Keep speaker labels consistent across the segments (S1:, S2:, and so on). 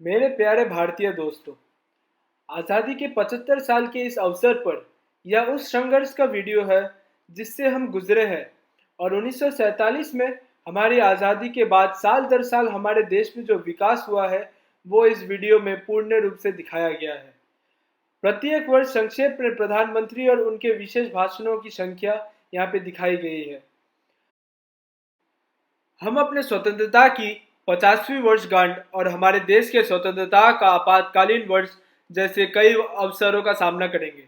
S1: मेरे प्यारे भारतीय दोस्तों, आज़ादी के 75 साल के इस अवसर पर यह उस संघर्ष का वीडियो है जिससे हम गुजरे हैं और 1947 में हमारी आज़ादी के बाद साल दर साल हमारे देश में जो विकास हुआ है वो इस वीडियो में पूर्ण रूप से दिखाया गया है। प्रत्येक वर्ष संक्षेप में प्रधानमंत्री और उनके विशेष भाषणों की संख्या यहाँ पे दिखाई गई है। हम अपने स्वतंत्रता की 50वीं वर्षगांठ और हमारे देश के स्वतंत्रता का आपातकालीन वर्ष जैसे कई अवसरों का सामना करेंगे।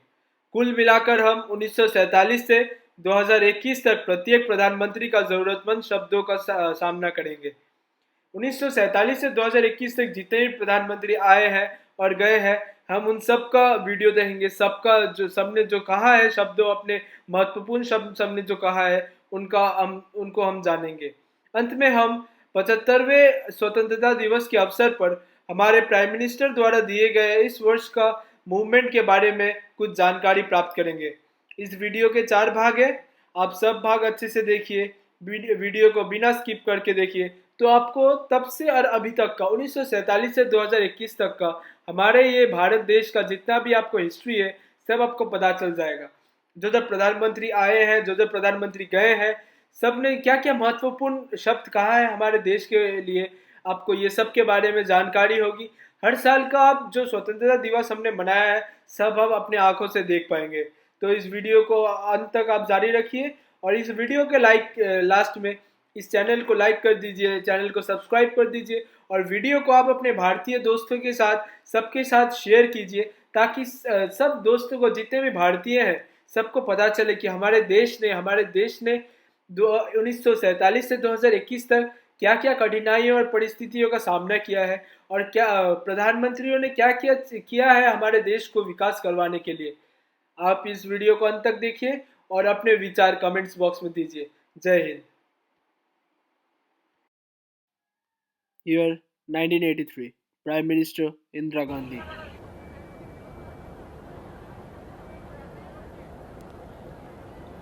S1: कुल मिलाकर हम 1947 से 2021 तक प्रत्येक प्रधानमंत्री का जरूरतमंद शब्दों का सामना करेंगे। 1947 से 2021 तक जितने भी प्रधानमंत्री आए हैं और गए हैं, हम उन सब का वीडियो देखेंगे। सबका जो सबने जो कहा है शब्दों, अपने महत्वपूर्ण शब्द सबने जो कहा है उनको हम जानेंगे। अंत में हम 75वें स्वतंत्रता दिवस के अवसर पर हमारे प्राइम मिनिस्टर द्वारा दिए गए इस वर्ष का मूवमेंट के बारे में कुछ जानकारी प्राप्त करेंगे। इस वीडियो के 4 भाग हैं। आप सब भाग अच्छे से देखिए, वीडियो को बिना स्किप करके देखिए, तो आपको तब से और अभी तक का 1947 से 2021 तक का हमारे ये भारत देश का जितना भी आपको हिस्ट्री है सब आपको पता चल जाएगा। जो जो प्रधानमंत्री आए हैं, जो जो प्रधानमंत्री गए हैं, सब ने क्या क्या महत्वपूर्ण शब्द कहा है हमारे देश के लिए, आपको ये सब के बारे में जानकारी होगी। हर साल का आप जो स्वतंत्रता दिवस हमने मनाया है सब हम अपने आंखों से देख पाएंगे। तो इस वीडियो को अंत तक आप जारी रखिए और इस वीडियो के लास्ट में इस चैनल को लाइक कर दीजिए, चैनल को सब्सक्राइब कर दीजिए और वीडियो को आप अपने भारतीय दोस्तों के साथ सबके साथ शेयर कीजिए ताकि सब दोस्तों को, जितने भी भारतीय हैं, सबको पता चले कि हमारे देश ने 1947 से 2021 तक क्या क्या कठिनाइयों और परिस्थितियों का सामना किया है और क्या प्रधानमंत्रियों ने क्या क्या किया है हमारे देश को विकास करवाने के लिए। आप इस वीडियो को अंत तक देखिए और अपने विचार कमेंट्स बॉक्स में दीजिए। जय Hind. Year 1983, prime minister Indira Gandhi.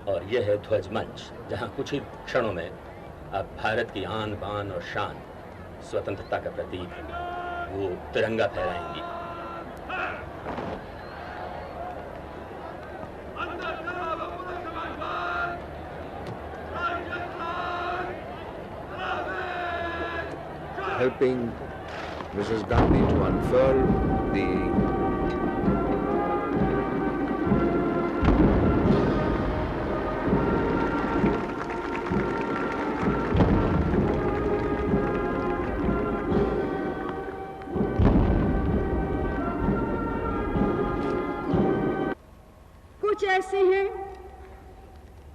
S2: और यह है ध्वज मंच, जहां कुछ ही क्षणों में आप भारत की आन बान और शान, स्वतंत्रता का प्रतीक वो तिरंगा फहराएंगी।
S3: Helping Mrs. Gandhi to unfurl the
S4: कुछ ऐसे हैं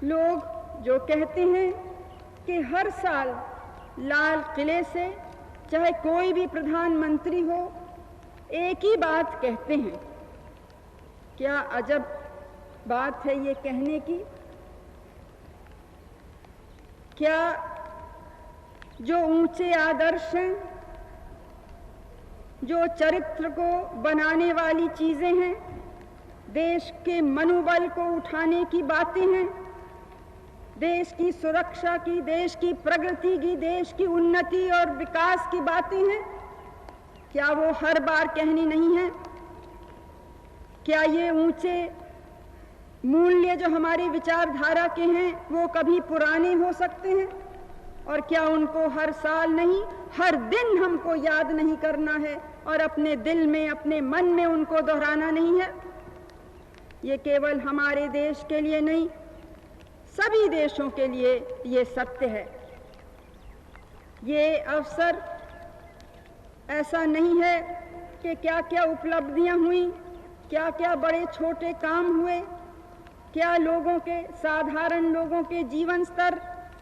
S4: लोग जो कहते हैं कि हर साल लाल किले से चाहे कोई भी प्रधानमंत्री हो एक ही बात कहते हैं। क्या अजब बात है ये कहने की। क्या जो ऊंचे आदर्श हैं, जो चरित्र को बनाने वाली चीजें हैं, देश के मनोबल को उठाने की बातें हैं, देश की सुरक्षा की, देश की प्रगति की, देश की उन्नति और विकास की बातें हैं, क्या वो हर बार कहनी नहीं है? क्या ये ऊंचे मूल्य जो हमारी विचारधारा के हैं वो कभी पुराने हो सकते हैं? और क्या उनको हर साल नहीं, हर दिन हमको याद नहीं करना है और अपने दिल में, अपने मन में उनको दोहराना नहीं है? ये केवल हमारे देश के लिए नहीं, सभी देशों के लिए ये सत्य है। ये अवसर ऐसा नहीं है कि क्या क्या उपलब्धियां हुई, क्या क्या बड़े छोटे काम हुए, क्या लोगों के, साधारण लोगों के जीवन स्तर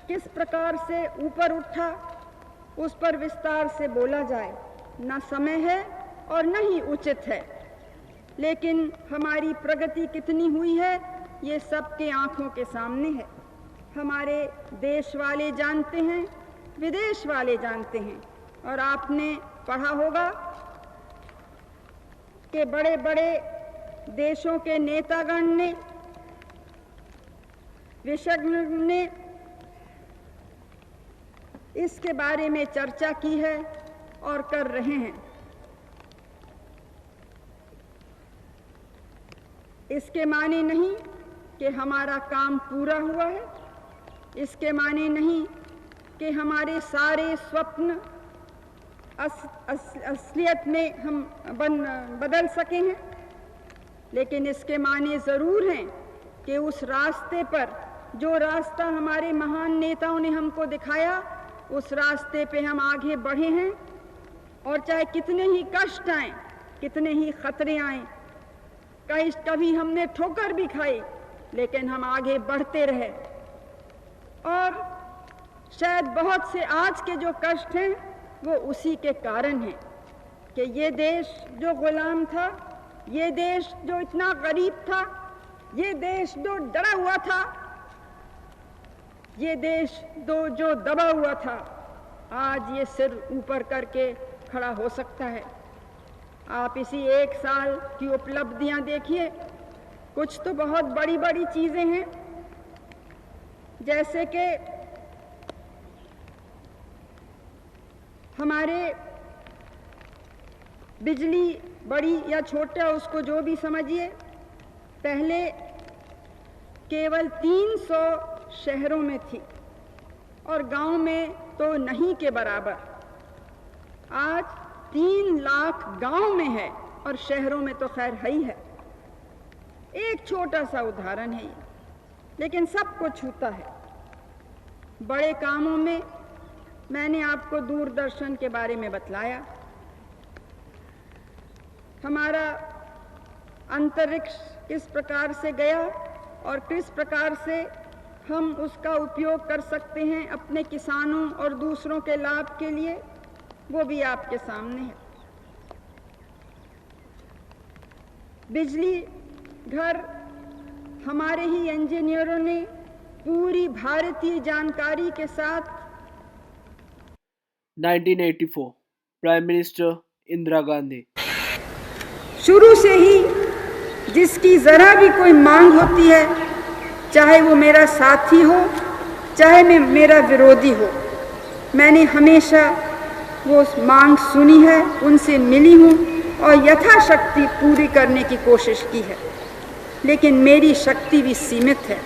S4: किस प्रकार से ऊपर उठा, उस पर विस्तार से बोला जाए। न समय है और न ही उचित है। लेकिन हमारी प्रगति कितनी हुई है ये सबके आंखों के सामने है। हमारे देश वाले जानते हैं, विदेश वाले जानते हैं। और आपने पढ़ा होगा कि बड़े बड़े देशों के नेतागण ने, विशेषज्ञ ने इसके बारे में चर्चा की है और कर रहे हैं। इसके माने नहीं कि हमारा काम पूरा हुआ है, इसके माने नहीं कि हमारे सारे स्वप्न असलियत में हम बदल सके हैं, लेकिन इसके माने ज़रूर हैं कि उस रास्ते पर, जो रास्ता हमारे महान नेताओं ने हमको दिखाया, उस रास्ते पे हम आगे बढ़े हैं। और चाहे कितने ही कष्ट आए, कितने ही खतरे आए, कभी हमने ठोकर भी खाई, लेकिन हम आगे बढ़ते रहे। और शायद बहुत से आज के जो कष्ट हैं वो उसी के कारण हैं कि ये देश जो गुलाम था, ये देश जो इतना गरीब था, ये देश जो डरा हुआ था, ये देश जो दबा हुआ था, आज ये सिर ऊपर करके खड़ा हो सकता है। आप इसी एक साल की उपलब्धियां देखिए, कुछ तो बहुत बड़ी बड़ी चीजें हैं, जैसे कि हमारे बिजली बड़ी या छोटा, उसको जो भी समझिए, पहले केवल 300 शहरों में थी और गांव में तो नहीं के बराबर। आज 3 लाख गांव में है और शहरों में तो खैर है ही है। एक छोटा सा उदाहरण है ये, लेकिन सबको छूता है। बड़े कामों में मैंने आपको दूरदर्शन के बारे में बतलाया। हमारा अंतरिक्ष किस प्रकार से गया और किस प्रकार से हम उसका उपयोग कर सकते हैं अपने किसानों और दूसरों के लाभ के लिए, वो भी आपके सामने है। बिजली घर हमारे ही इंजीनियरों ने पूरी भारतीय जानकारी के साथ
S1: 1984 प्राइम मिनिस्टर इंदिरा गांधी।
S4: शुरू से ही जिसकी जरा भी कोई मांग होती है, चाहे वो मेरा साथी हो, चाहे मेरा विरोधी हो, मैंने हमेशा वो मांग सुनी है, उनसे मिली हूँ और यथाशक्ति पूरी करने की कोशिश की है। लेकिन मेरी शक्ति भी सीमित है,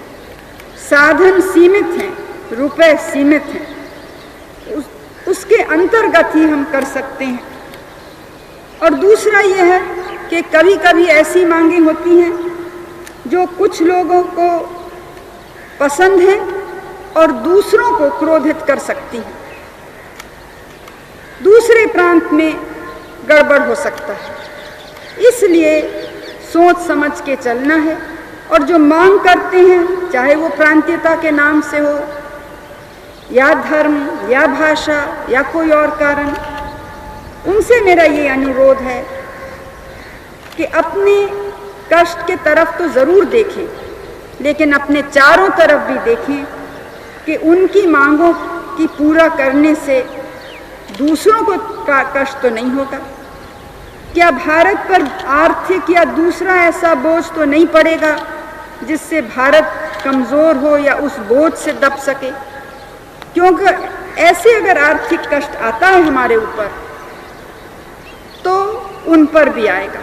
S4: साधन सीमित हैं, रुपए सीमित हैं, उसके अंतर्गत ही हम कर सकते हैं। और दूसरा ये है कि कभी कभी ऐसी मांगें होती हैं जो कुछ लोगों को पसंद हैं और दूसरों को क्रोधित कर सकती हैं। दूसरे प्रांत में गड़बड़ हो सकता है, इसलिए सोच समझ के चलना है। और जो मांग करते हैं, चाहे वो प्रांतीयता के नाम से हो, या धर्म, या भाषा, या कोई और कारण, उनसे मेरा ये अनुरोध है कि अपने कष्ट के तरफ तो ज़रूर देखें, लेकिन अपने चारों तरफ भी देखें कि उनकी मांगों की पूरा करने से दूसरों को कष्ट तो नहीं होगा। क्या भारत पर आर्थिक या दूसरा ऐसा बोझ तो नहीं पड़ेगा जिससे भारत कमज़ोर हो या उस बोझ से दब सके? क्योंकि ऐसे अगर आर्थिक कष्ट आता है हमारे ऊपर, तो उन पर भी आएगा।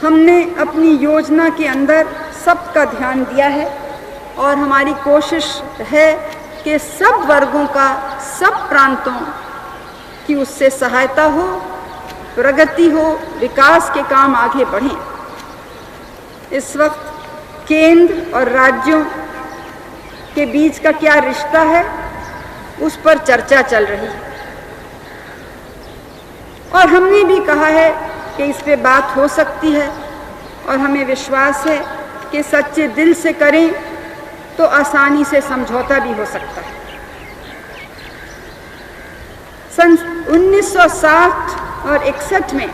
S4: हमने अपनी योजना के अंदर सबका ध्यान दिया है और हमारी कोशिश है कि सब वर्गों का, सब प्रांतों की उससे सहायता हो, प्रगति हो, विकास के काम आगे बढ़ें। इस वक्त केंद्र और राज्यों के बीच का क्या रिश्ता है, उस पर चर्चा चल रही है और हमने भी कहा है कि इस पे बात हो सकती है और हमें विश्वास है कि सच्चे दिल से करें तो आसानी से समझौता भी हो सकता है। सन 1960 और 61 में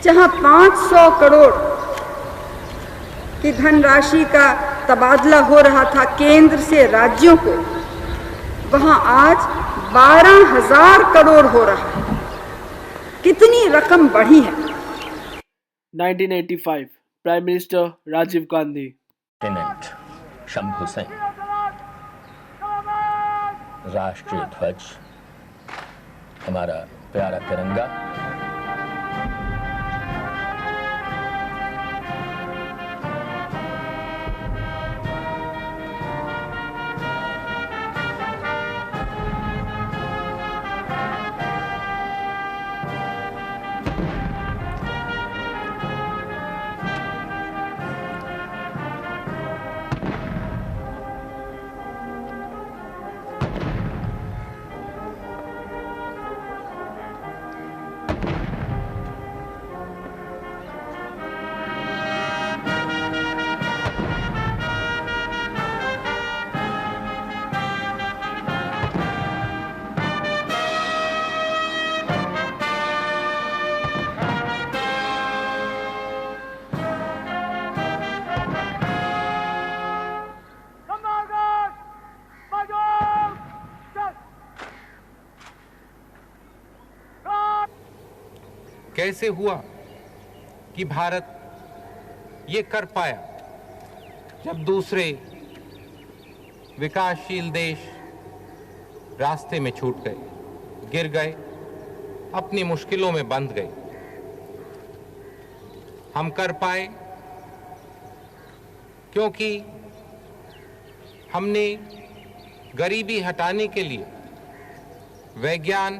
S4: जहां 500 करोड़ की धनराशि का तबादला हो रहा था केंद्र से राज्यों को, वहां आज 12,000 करोड़ हो रहा है। कितनी रकम बढ़ी है।
S1: 1985 prime minister Rajiv Gandhi.
S2: Lieutenant Shambhu Singh, राष्ट्रीय ध्वज, हमारा प्यारा तिरंगा,
S5: कैसे हुआ कि भारत ये कर पाया जब दूसरे विकासशील देश रास्ते में छूट गए, गिर गए, अपनी मुश्किलों में बंध गए। हम कर पाए क्योंकि हमने गरीबी हटाने के लिए विज्ञान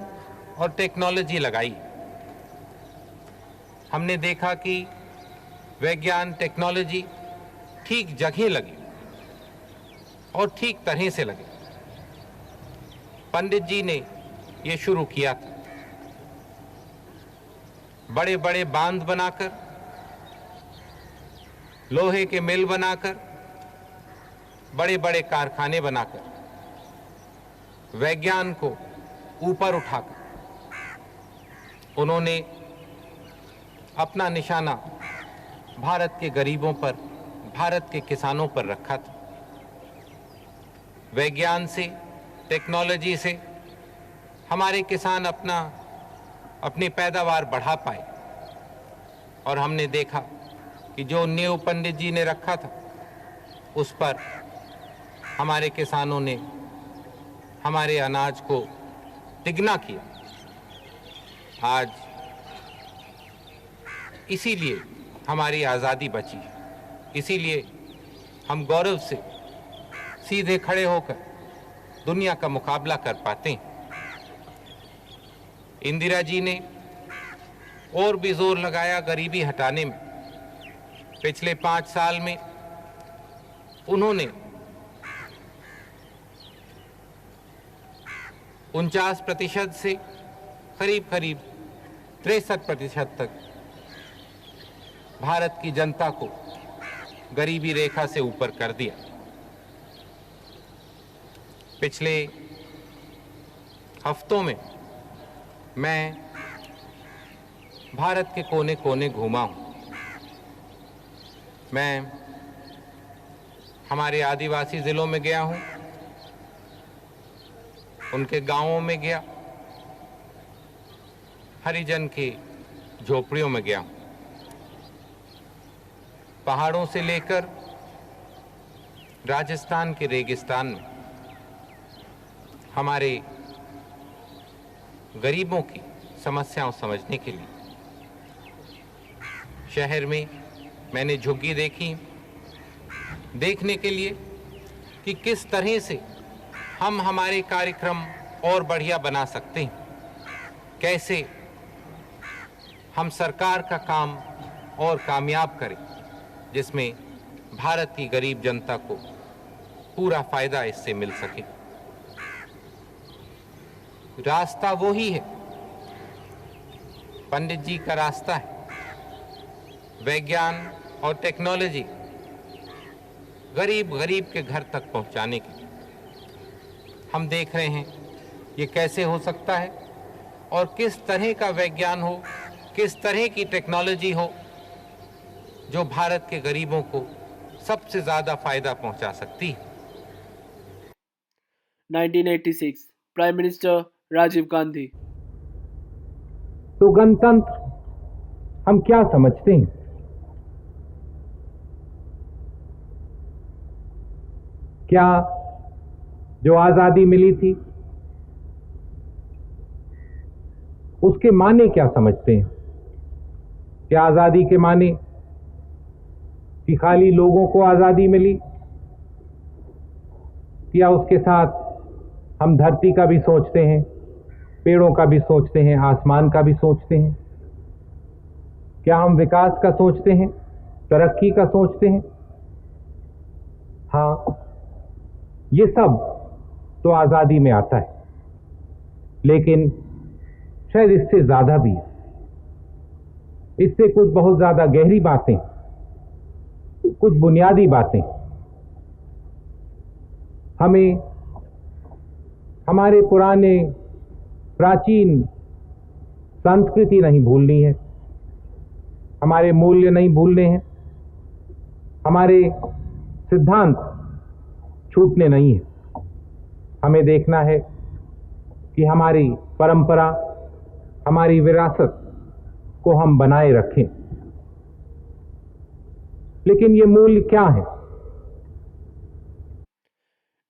S5: और टेक्नोलॉजी लगाई। हमने देखा कि विज्ञान टेक्नोलॉजी ठीक जगह लगी और ठीक तरह से लगे। पंडित जी ने ये शुरू किया था, बड़े बड़े बांध बनाकर, लोहे के मिल बनाकर, बड़े बड़े कारखाने बनाकर, विज्ञान को ऊपर उठाकर उन्होंने अपना निशाना भारत के गरीबों पर, भारत के किसानों पर रखा था। विज्ञान से, टेक्नोलॉजी से हमारे किसान अपनी पैदावार बढ़ा पाए और हमने देखा कि जो नींव पंडित जी ने रखा था उस पर हमारे किसानों ने हमारे अनाज को तिगना किया। आज इसीलिए हमारी आज़ादी बची, इसीलिए हम गौरव से सीधे खड़े होकर दुनिया का मुकाबला कर पाते हैं। इंदिरा जी ने और भी जोर लगाया गरीबी हटाने में। पिछले 5 साल में उन्होंने 49% से करीब 63% तक भारत की जनता को गरीबी रेखा से ऊपर कर दिया। पिछले हफ्तों में मैं भारत के कोने कोने घूमा हूं। मैं हमारे आदिवासी जिलों में गया हूं, उनके गांवों में गया, हरिजन की झोपड़ियों में गया हूं। पहाड़ों से लेकर राजस्थान के रेगिस्तान में हमारे गरीबों की समस्याओं समझने के लिए शहर में मैंने झुग्गी देखी, देखने के लिए कि किस तरह से हम हमारे कार्यक्रम और बढ़िया बना सकते हैं, कैसे हम सरकार का काम और कामयाब करें जिसमें भारत की गरीब जनता को पूरा फायदा इससे मिल सके। रास्ता वो ही है, पंडित जी का रास्ता है, विज्ञान और टेक्नोलॉजी गरीब के घर तक पहुंचाने की। हम देख रहे हैं ये कैसे हो सकता है और किस तरह का विज्ञान हो, किस तरह की टेक्नोलॉजी हो जो भारत के गरीबों को सबसे ज्यादा फायदा पहुंचा सकती है।
S1: 1986 प्राइम मिनिस्टर राजीव गांधी।
S5: तो गणतंत्र हम क्या समझते हैं? क्या जो आजादी मिली थी उसके माने क्या समझते हैं? क्या आजादी के माने कि खाली लोगों को आजादी मिली, या उसके साथ हम धरती का भी सोचते हैं, पेड़ों का भी सोचते हैं, आसमान का भी सोचते हैं? क्या हम विकास का सोचते हैं, तरक्की का सोचते हैं? हाँ, ये सब तो आजादी में आता है, लेकिन शायद इससे ज्यादा भी है। इससे कुछ बहुत ज्यादा गहरी बातें, कुछ बुनियादी बातें हमें हमारे पुराने प्राचीन संस्कृति नहीं भूलनी है, हमारे मूल्य नहीं भूलने हैं, हमारे सिद्धांत छूटने नहीं है। हमें देखना है कि हमारी परंपरा, हमारी विरासत को हम बनाए रखें। लेकिन ये मूल्य क्या है?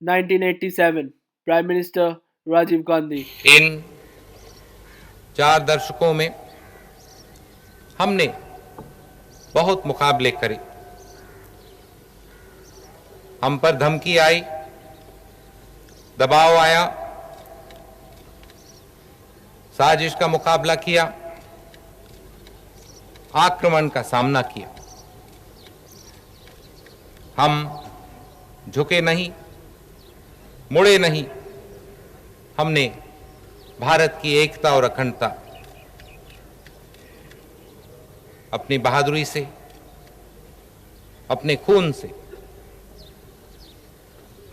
S1: 1987 प्राइम मिनिस्टर राजीव गांधी।
S5: इन 4 दशकों में हमने बहुत मुकाबले करे। हम पर धमकी आई, दबाव आया, साजिश का मुकाबला किया, आक्रमण का सामना किया। हम झुके नहीं, मुड़े नहीं। हमने भारत की एकता और अखंडता अपनी बहादुरी से, अपने खून से,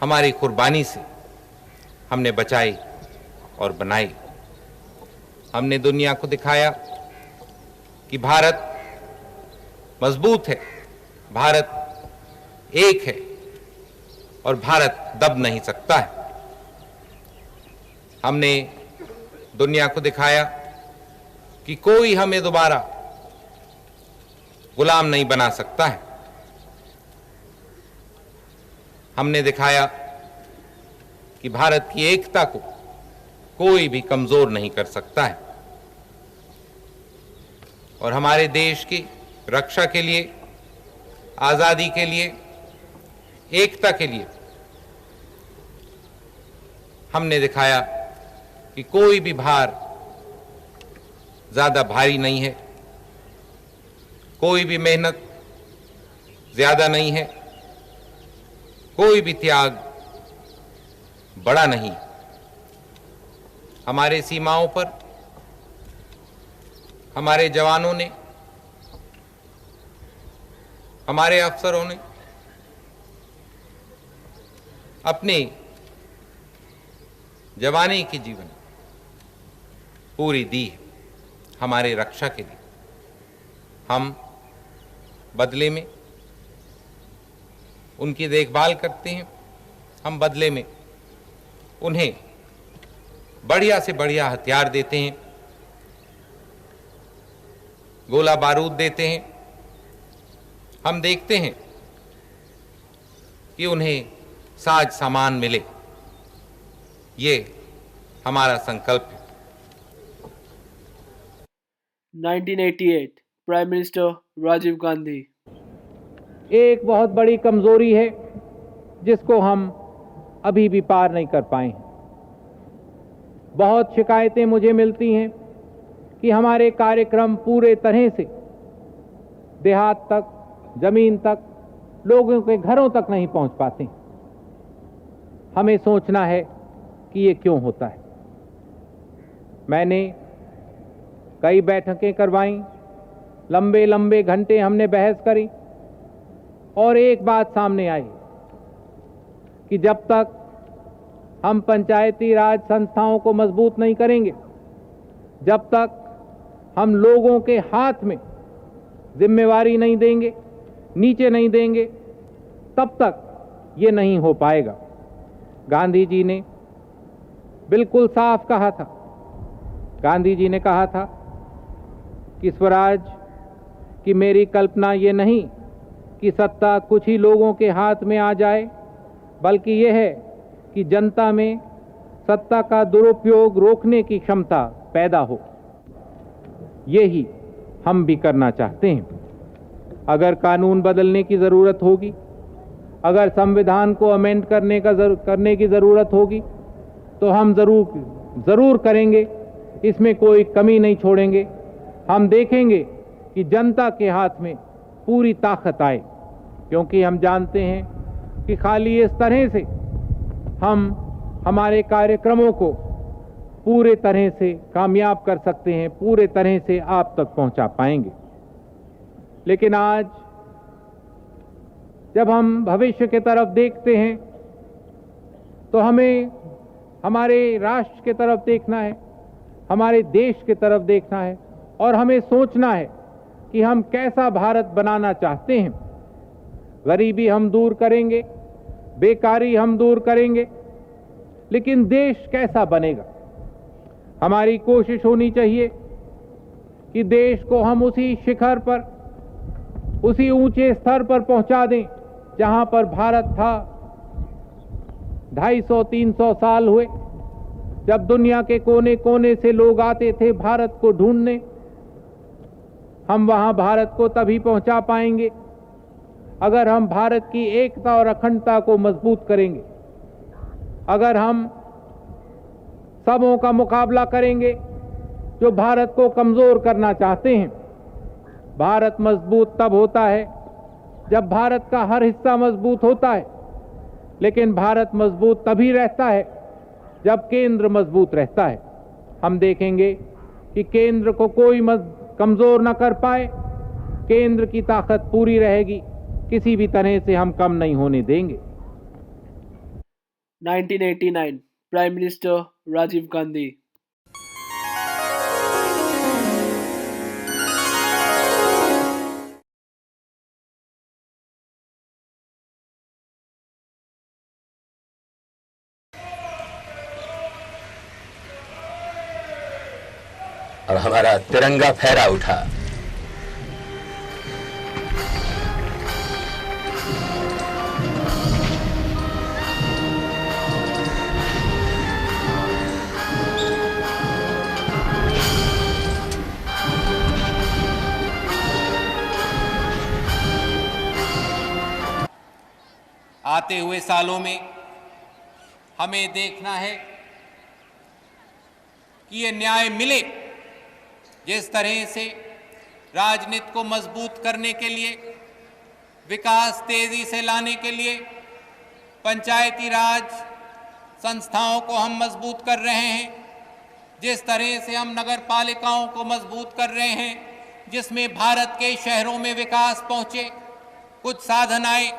S5: हमारी कुर्बानी से हमने बचाई और बनाई। हमने दुनिया को दिखाया कि भारत मजबूत है, भारत एक है और भारत दब नहीं सकता है। हमने दुनिया को दिखाया कि कोई हमें दोबारा गुलाम नहीं बना सकता है। हमने दिखाया कि भारत की एकता को कोई भी कमजोर नहीं कर सकता है। और हमारे देश की रक्षा के लिए, आजादी के लिए, एकता के लिए हमने दिखाया कि कोई भी भार ज्यादा भारी नहीं है, कोई भी मेहनत ज्यादा नहीं है, कोई भी त्याग बड़ा नहीं। हमारे सीमाओं पर हमारे जवानों ने, हमारे अफसरों ने अपनी जवानी की जीवन पूरी दी है हमारे रक्षा के लिए। हम बदले में उनकी देखभाल करते हैं, हम बदले में उन्हें बढ़िया से बढ़िया हथियार देते हैं, गोला बारूद देते हैं। हम देखते हैं कि उन्हें साज सामान मिले। ये हमारा संकल्प है।
S1: 1988 प्राइम मिनिस्टर राजीव गांधी।
S5: एक बहुत बड़ी कमजोरी है जिसको हम अभी भी पार नहीं कर पाए हैं। बहुत शिकायतें मुझे मिलती हैं कि हमारे कार्यक्रम पूरे तरह से देहात तक, जमीन तक, लोगों के घरों तक नहीं पहुंच पाते। हमें सोचना है कि ये क्यों होता है। मैंने कई बैठकें करवाई, लंबे लंबे घंटे हमने बहस करी और एक बात सामने आई कि जब तक हम पंचायती राज संस्थाओं को मजबूत नहीं करेंगे, जब तक हम लोगों के हाथ में जिम्मेवारी नहीं देंगे, नीचे नहीं देंगे, तब तक ये नहीं हो पाएगा। गांधी जी ने बिल्कुल साफ कहा था। गांधी जी ने कहा था कि स्वराज की मेरी कल्पना ये नहीं कि सत्ता कुछ ही लोगों के हाथ में आ जाए, बल्कि यह है कि जनता में सत्ता का दुरुपयोग रोकने की क्षमता पैदा हो। यही हम भी करना चाहते हैं। अगर कानून बदलने की ज़रूरत होगी, अगर संविधान को अमेंड करने की ज़रूरत होगी, तो हम ज़रूर करेंगे। इसमें कोई कमी नहीं छोड़ेंगे। हम देखेंगे कि जनता के हाथ में पूरी ताकत आए, क्योंकि हम जानते हैं कि खाली इस तरह से हम हमारे कार्यक्रमों को पूरे तरह से कामयाब कर सकते हैं, पूरे तरह से आप तक पहुंचा पाएंगे। लेकिन आज जब हम भविष्य की तरफ देखते हैं तो हमें हमारे राष्ट्र की तरफ देखना है, हमारे देश की तरफ देखना है और हमें सोचना है कि हम कैसा भारत बनाना चाहते हैं। गरीबी हम दूर करेंगे, बेकारी हम दूर करेंगे, लेकिन देश कैसा बनेगा? हमारी कोशिश होनी चाहिए कि देश को हम उसी शिखर पर, उसी ऊंचे स्तर पर पहुंचा दें जहां पर भारत था। 250-300 साल हुए जब दुनिया के कोने कोने से लोग आते थे भारत को ढूंढने। हम वहां भारत को तभी पहुंचा पाएंगे अगर हम भारत की एकता और अखंडता को मजबूत करेंगे, अगर हम सबों का मुकाबला करेंगे जो भारत को कमजोर करना चाहते हैं। भारत मजबूत तब होता है जब भारत का हर हिस्सा मजबूत होता है, लेकिन भारत मजबूत तभी रहता है जब केंद्र मजबूत रहता है। हम देखेंगे कि केंद्र को कोई कमजोर न कर पाए, केंद्र की ताकत पूरी रहेगी, किसी भी तरह से हम कम नहीं होने देंगे।
S1: 1989 प्राइम मिनिस्टर राजीव गांधी।
S2: और हमारा तिरंगा फहरा उठा।
S5: आते हुए सालों में हमें देखना है कि ये न्याय मिले। जिस तरह से राजनीति को मजबूत करने के लिए, विकास तेजी से लाने के लिए पंचायती राज संस्थाओं को हम मजबूत कर रहे हैं, जिस तरह से हम नगर पालिकाओं को मजबूत कर रहे हैं, जिसमें भारत के शहरों में विकास पहुंचे, कुछ साधन आए,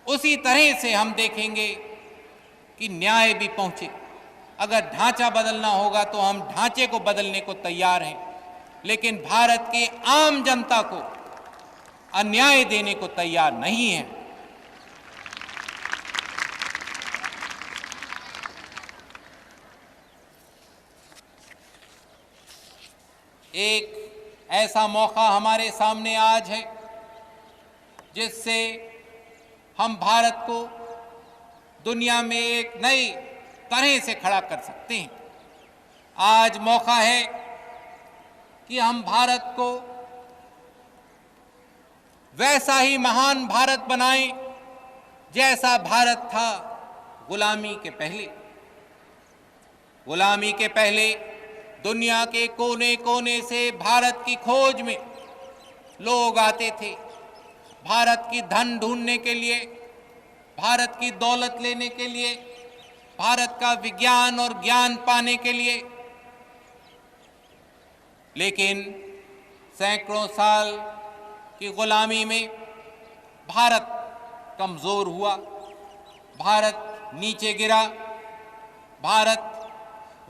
S5: उसी तरह से हम देखेंगे कि न्याय भी पहुंचे। अगर ढांचा बदलना होगा तो हम ढांचे को बदलने को तैयार हैं, लेकिन भारत की आम जनता को अन्याय देने को तैयार नहीं है। एक ऐसा मौका हमारे सामने आज है जिससे हम भारत को दुनिया में एक नई तरह से खड़ा कर सकते हैं। आज मौका है कि हम भारत को वैसा ही महान भारत बनाएं जैसा भारत था गुलामी के पहले। गुलामी के पहले दुनिया के कोने कोने से भारत की खोज में लोग आते थे, भारत की धन ढूंढने के लिए, भारत की दौलत लेने के लिए, भारत का विज्ञान और ज्ञान पाने के लिए। लेकिन सैकड़ों साल की गुलामी में भारत कमजोर हुआ, भारत नीचे गिरा, भारत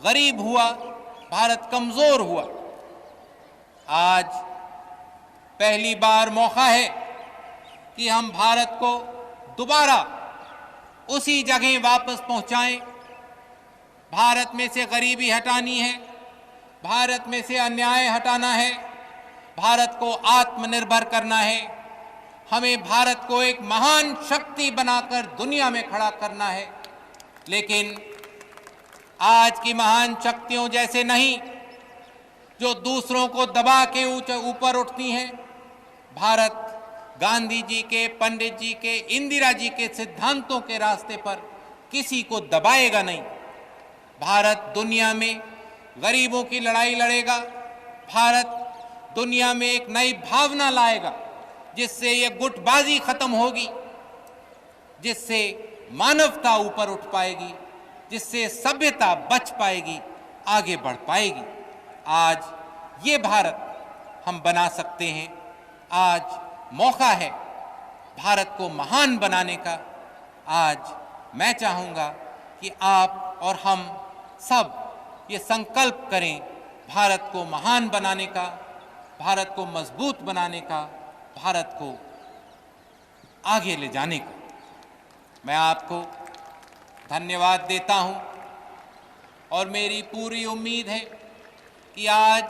S5: गरीब हुआ, भारत कमजोर हुआ। आज पहली बार मौका है कि हम भारत को दोबारा उसी जगह वापस पहुंचाएं। भारत में से गरीबी हटानी है, भारत में से अन्याय हटाना है, भारत को आत्मनिर्भर करना है। हमें भारत को एक महान शक्ति बनाकर दुनिया में खड़ा करना है। लेकिन आज की महान शक्तियों जैसे नहीं जो दूसरों को दबा के ऊपर उठती हैं। भारत गांधी जी के, पंडित जी के, इंदिरा जी के सिद्धांतों के रास्ते पर किसी को दबाएगा नहीं। भारत दुनिया में गरीबों की लड़ाई लड़ेगा। भारत दुनिया में एक नई भावना लाएगा जिससे ये गुटबाजी खत्म होगी, जिससे मानवता ऊपर उठ पाएगी, जिससे सभ्यता बच पाएगी, आगे बढ़ पाएगी। आज ये भारत हम बना सकते हैं। आज मौका है भारत को महान बनाने का। आज मैं चाहूँगा कि आप और हम सब ये संकल्प करें भारत को महान बनाने का, भारत को मजबूत बनाने का, भारत को आगे ले जाने का। मैं आपको धन्यवाद देता हूं और मेरी पूरी उम्मीद है कि आज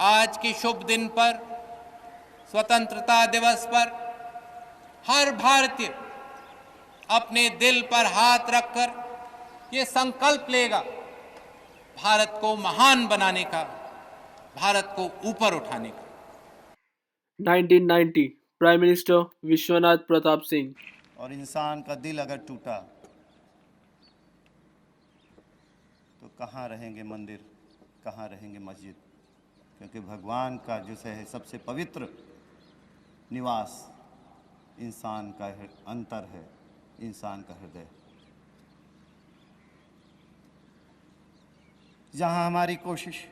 S5: आज के शुभ दिन पर, स्वतंत्रता दिवस पर हर भारतीय अपने दिल पर हाथ रखकर ये संकल्प लेगा भारत को महान बनाने का, भारत को ऊपर उठाने का।
S1: 1990 प्राइम मिनिस्टर विश्वनाथ प्रताप सिंह।
S6: और इंसान का दिल अगर टूटा तो कहाँ रहेंगे मंदिर, कहाँ रहेंगे मस्जिद, क्योंकि भगवान का जो है सबसे पवित्र निवास इंसान का अंतर है, इंसान का हृदय। जहाँ हमारी कोशिश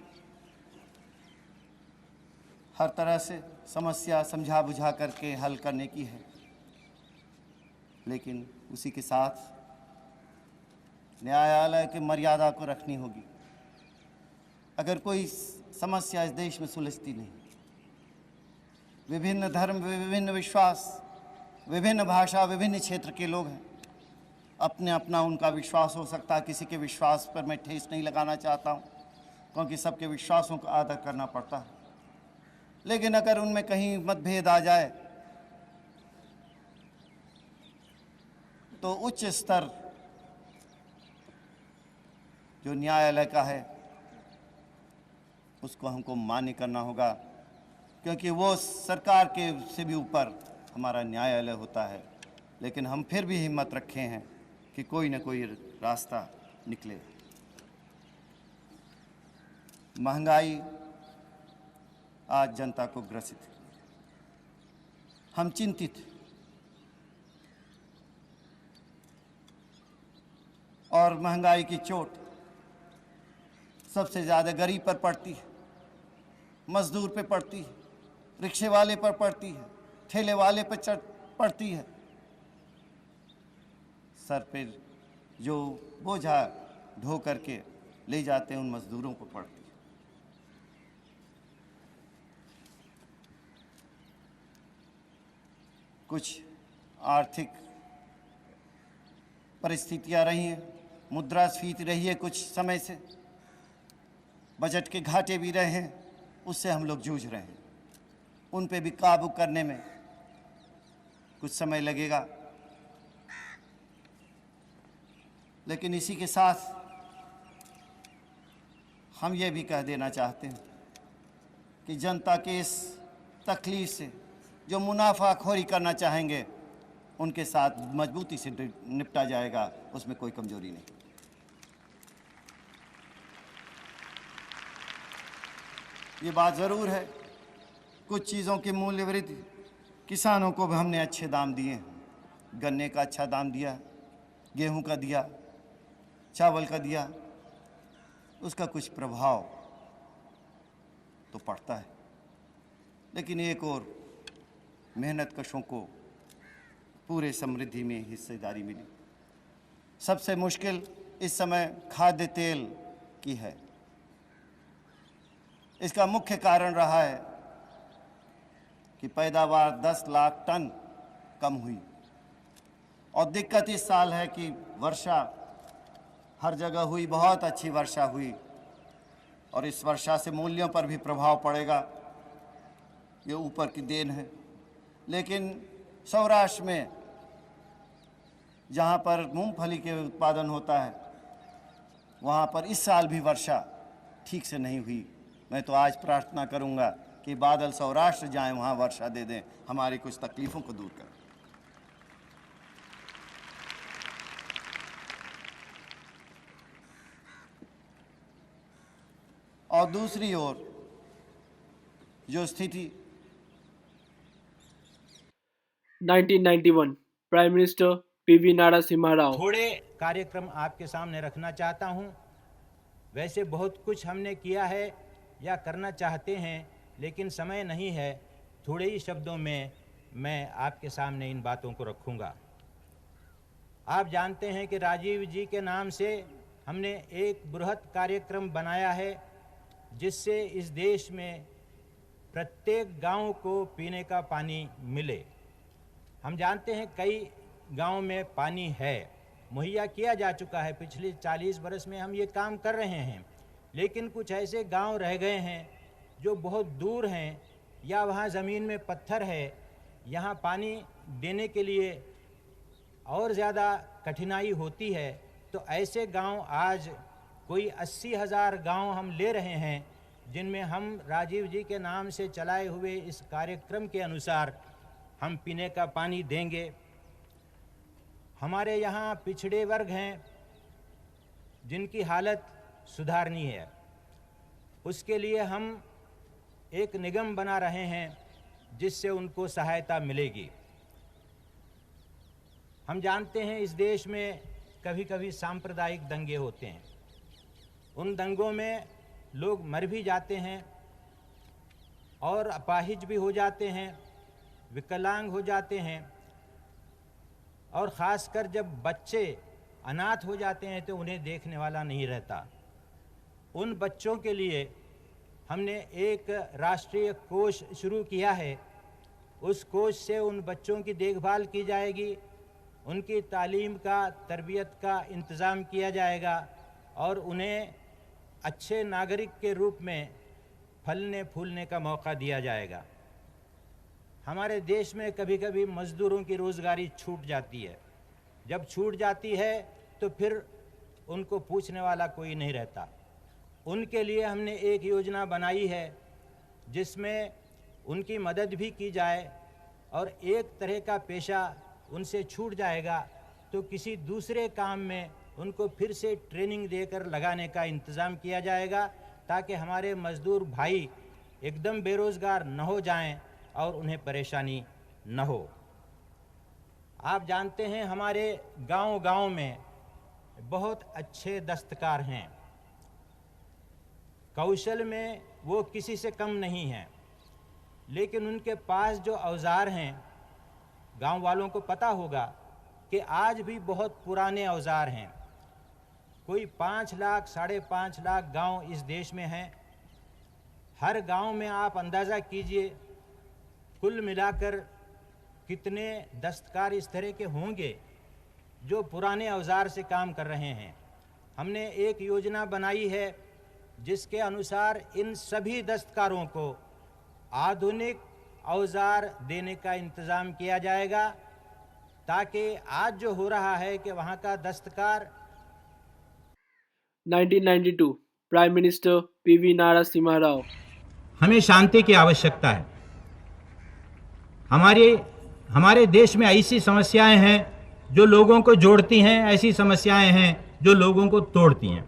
S6: हर तरह से समस्या समझा बुझा करके हल करने की है, लेकिन उसी के साथ न्यायालय की मर्यादा को रखनी होगी। अगर कोई समस्या इस देश में सुलझती नहीं, विभिन्न धर्म, विभिन्न विश्वास, विभिन्न भाषा, विभिन्न क्षेत्र के लोग हैं, अपने अपना उनका विश्वास हो सकता है। किसी के विश्वास पर मैं ठेस नहीं लगाना चाहता हूँ, क्योंकि सबके विश्वासों का आदर करना पड़ता है। लेकिन अगर उनमें कहीं मतभेद आ जाए तो उच्च स्तर जो न्यायालय का है उसको हमको मान्य करना होगा, क्योंकि वो सरकार के से भी ऊपर हमारा न्यायालय होता है। लेकिन हम फिर भी हिम्मत रखे हैं कि कोई ना कोई रास्ता निकले। महंगाई आज जनता को ग्रसित है, हम चिंतित हैं। और महंगाई की चोट सबसे ज़्यादा गरीब पर पड़ती है, मजदूर पे पड़ती है, रिक्शे वाले पर पड़ती है, ठेले वाले पर पड़ती है। सर पे जो बोझा ढो करके ले जाते हैं उन मजदूरों को पड़ती है। कुछ आर्थिक परिस्थितियां रही हैं, मुद्रास्फीति रही है कुछ समय से, बजट के घाटे भी रहे हैं, उससे हम लोग जूझ रहे हैं। उन पे भी काबू करने में कुछ समय लगेगा। लेकिन इसी के साथ हम ये भी कह देना चाहते हैं कि जनता के इस तकलीफ से जो मुनाफाखोरी करना चाहेंगे उनके साथ मजबूती से निपटा जाएगा, उसमें कोई कमजोरी नहीं। ये बात ज़रूर है, कुछ चीज़ों की मूल्य वृद्धि, किसानों को भी हमने अच्छे दाम दिए हैं। गन्ने का अच्छा दाम दिया, गेहूं का दिया, चावल का दिया, उसका कुछ प्रभाव तो पड़ता है। लेकिन एक और मेहनत कशों को पूरे समृद्धि में हिस्सेदारी मिली। सबसे मुश्किल इस समय खाद्य तेल की है। इसका मुख्य कारण रहा है कि पैदावार 10 लाख टन कम हुई, और दिक्कत इस साल है कि वर्षा हर जगह हुई, बहुत अच्छी वर्षा हुई, और इस वर्षा से मूल्यों पर भी प्रभाव पड़ेगा। ये ऊपर की देन है। लेकिन सौराष्ट्र में जहाँ पर मूंगफली के उत्पादन होता है, वहाँ पर इस साल भी वर्षा ठीक से नहीं हुई। मैं तो आज प्रार्थना करूँगा कि बादल सौराष्ट्र जाएं, वहाँ वर्षा दे दें, हमारी कुछ तकलीफ़ों को दूर करें। और दूसरी ओर जो स्थिति
S1: 1991 prime minister PV Narasimha Rao.
S7: थोड़े कार्यक्रम आपके सामने रखना चाहता हूं। वैसे बहुत कुछ हमने किया है या करना चाहते हैं, लेकिन समय नहीं है। थोड़े ही शब्दों में मैं आपके सामने इन बातों को रखूंगा। आप जानते हैं कि राजीव जी के नाम से हमने एक बृहत कार्यक्रम बनाया है, जिससे इस देश में प्रत्येक गांव को पीने का पानी मिले। हम जानते हैं कई गांव में पानी है, मुहैया किया जा चुका है। पिछले 40 बरस में हम ये काम कर रहे हैं, लेकिन कुछ ऐसे गांव रह गए हैं जो बहुत दूर हैं या वहाँ ज़मीन में पत्थर है, यहाँ पानी देने के लिए और ज़्यादा कठिनाई होती है, तो ऐसे गांव आज कोई 80,000 गांव हम ले रहे हैं, जिनमें हम राजीव जी के नाम से चलाए हुए इस कार्यक्रम के अनुसार हम पीने का पानी देंगे। हमारे यहाँ पिछड़े वर्ग हैं जिनकी हालत सुधारनी है, उसके लिए हम एक निगम बना रहे हैं जिससे उनको सहायता मिलेगी। हम जानते हैं इस देश में कभी कभी सांप्रदायिक दंगे होते हैं, उन दंगों में लोग मर भी जाते हैं और अपाहिज भी हो जाते हैं, विकलांग हो जाते हैं, और ख़ासकर जब बच्चे अनाथ हो जाते हैं तो उन्हें देखने वाला नहीं रहता। उन बच्चों के लिए हमने एक राष्ट्रीय कोष शुरू किया है। उस कोष से उन बच्चों की देखभाल की जाएगी, उनकी तालीम का, तरबियत का इंतज़ाम किया जाएगा और उन्हें अच्छे नागरिक के रूप में फलने फूलने का मौका दिया जाएगा। हमारे देश में कभी कभी मज़दूरों की रोज़गारी छूट जाती है। जब छूट जाती है तो फिर उनको पूछने वाला कोई नहीं रहता। उनके लिए हमने एक योजना बनाई है जिसमें उनकी मदद भी की जाए, और एक तरह का पेशा उनसे छूट जाएगा तो किसी दूसरे काम में उनको फिर से ट्रेनिंग देकर लगाने का इंतज़ाम किया जाएगा, ताकि हमारे मज़दूर भाई एकदम बेरोज़गार न हो जाएं और उन्हें परेशानी न हो। आप जानते हैं हमारे गांव-गांव में बहुत अच्छे दस्तकार हैं, कौशल में वो किसी से कम नहीं हैं, लेकिन उनके पास जो औजार हैं, गांव वालों को पता होगा कि आज भी बहुत पुराने औजार हैं। कोई 5 लाख, 5.5 लाख गांव इस देश में हैं। हर गांव में आप अंदाज़ा कीजिए कुल मिलाकर कितने दस्तकार इस तरह के होंगे जो पुराने औजार से काम कर रहे हैं। हमने एक योजना बनाई है जिसके अनुसार इन सभी दस्तकारों को आधुनिक औजार देने का इंतज़ाम किया जाएगा, ताकि आज जो हो रहा है कि वहाँ का दस्तकार
S1: 1992 प्राइम मिनिस्टर पीवी नारासिम्हा राव।
S7: हमें शांति की आवश्यकता है। हमारे देश में ऐसी समस्याएं हैं जो लोगों को जोड़ती हैं, ऐसी समस्याएं हैं जो लोगों को तोड़ती हैं।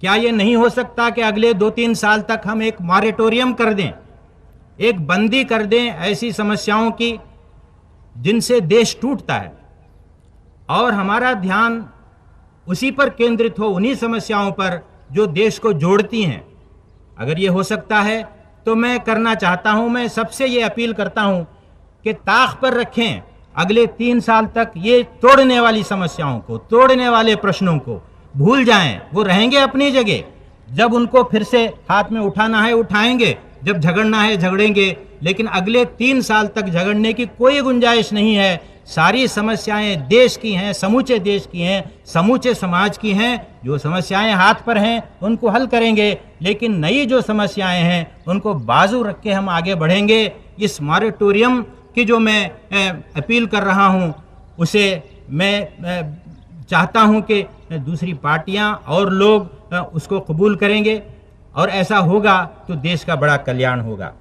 S7: क्या ये नहीं हो सकता कि अगले 2-3 साल तक हम एक मॉरेटोरियम कर दें, एक बंदी कर दें ऐसी समस्याओं की जिनसे देश टूटता है, और हमारा ध्यान उसी पर केंद्रित हो, उन्हीं समस्याओं पर जो देश को जोड़ती हैं। अगर ये हो सकता है तो मैं करना चाहता हूं, मैं सबसे ये अपील करता हूं कि ताक पर रखें अगले 3 साल तक ये तोड़ने वाली समस्याओं को, तोड़ने वाले प्रश्नों को भूल जाएं। वो रहेंगे अपनी जगह, जब उनको फिर से हाथ में उठाना है उठाएंगे, जब झगड़ना है झगड़ेंगे, लेकिन अगले 3 साल तक झगड़ने की कोई गुंजाइश नहीं है। सारी समस्याएं देश की हैं, समूचे देश की हैं, समूचे समाज की हैं। जो समस्याएं हाथ पर हैं उनको हल करेंगे, लेकिन नई जो समस्याएं हैं उनको बाजू रख के हम आगे बढ़ेंगे। इस मॉरेटोरियम की जो मैं अपील कर रहा हूं, उसे मैं चाहता हूं कि दूसरी पार्टियां और लोग उसको कबूल करेंगे, और ऐसा होगा तो देश का बड़ा कल्याण होगा।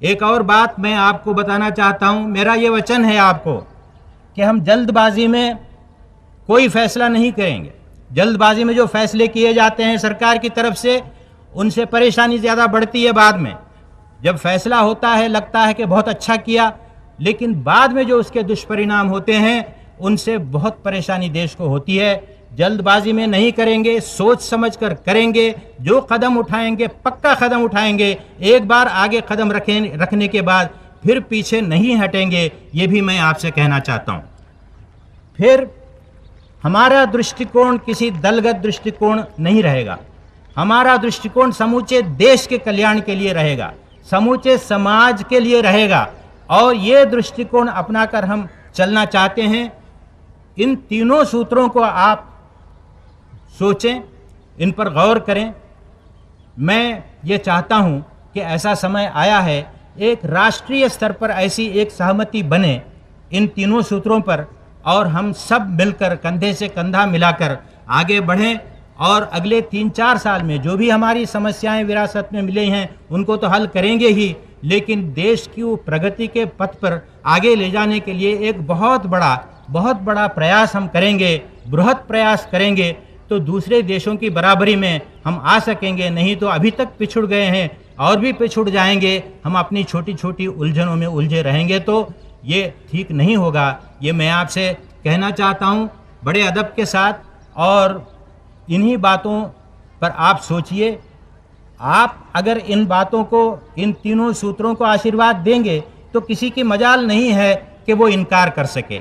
S7: एक और बात मैं आपको बताना चाहता हूं, मेरा ये वचन है आपको कि हम जल्दबाजी में कोई फैसला नहीं करेंगे। जल्दबाजी में जो फैसले किए जाते हैं सरकार की तरफ से, उनसे परेशानी ज़्यादा बढ़ती है बाद में। जब फैसला होता है लगता है कि बहुत अच्छा किया, लेकिन बाद में जो उसके दुष्परिणाम होते हैं उनसे बहुत परेशानी देश को होती है। जल्दबाजी में नहीं करेंगे, सोच समझ कर करेंगे। जो कदम उठाएंगे पक्का कदम उठाएंगे। एक बार आगे कदम रखने के बाद फिर पीछे नहीं हटेंगे, ये भी मैं आपसे कहना चाहता हूँ। फिर हमारा दृष्टिकोण किसी दलगत दृष्टिकोण नहीं रहेगा। हमारा दृष्टिकोण समूचे देश के कल्याण के लिए रहेगा, समूचे समाज के लिए रहेगा, और ये दृष्टिकोण अपनाकर हम चलना चाहते हैं। इन तीनों सूत्रों को आप सोचें, इन पर गौर करें। मैं ये चाहता हूँ कि ऐसा समय आया है, एक राष्ट्रीय स्तर पर ऐसी एक सहमति बने इन तीनों सूत्रों पर, और हम सब मिलकर कंधे से कंधा मिलाकर आगे बढ़ें और अगले 3-4 साल में जो भी हमारी समस्याएं विरासत में मिली हैं उनको तो हल करेंगे ही, लेकिन देश की वो प्रगति के पथ पर आगे ले जाने के लिए एक बहुत बड़ा प्रयास हम करेंगे, बृहत प्रयास करेंगे, तो दूसरे देशों की बराबरी में हम आ सकेंगे। नहीं तो अभी तक पिछड़ गए हैं और भी पिछड़ जाएंगे, हम अपनी छोटी छोटी उलझनों में उलझे रहेंगे, तो ये ठीक नहीं होगा। ये मैं आपसे कहना चाहता हूँ बड़े अदब के साथ, और इन्हीं बातों पर आप सोचिए। आप अगर इन बातों को, इन तीनों सूत्रों को आशीर्वाद देंगे तो किसी की मजाल नहीं है कि वो इनकार कर सके।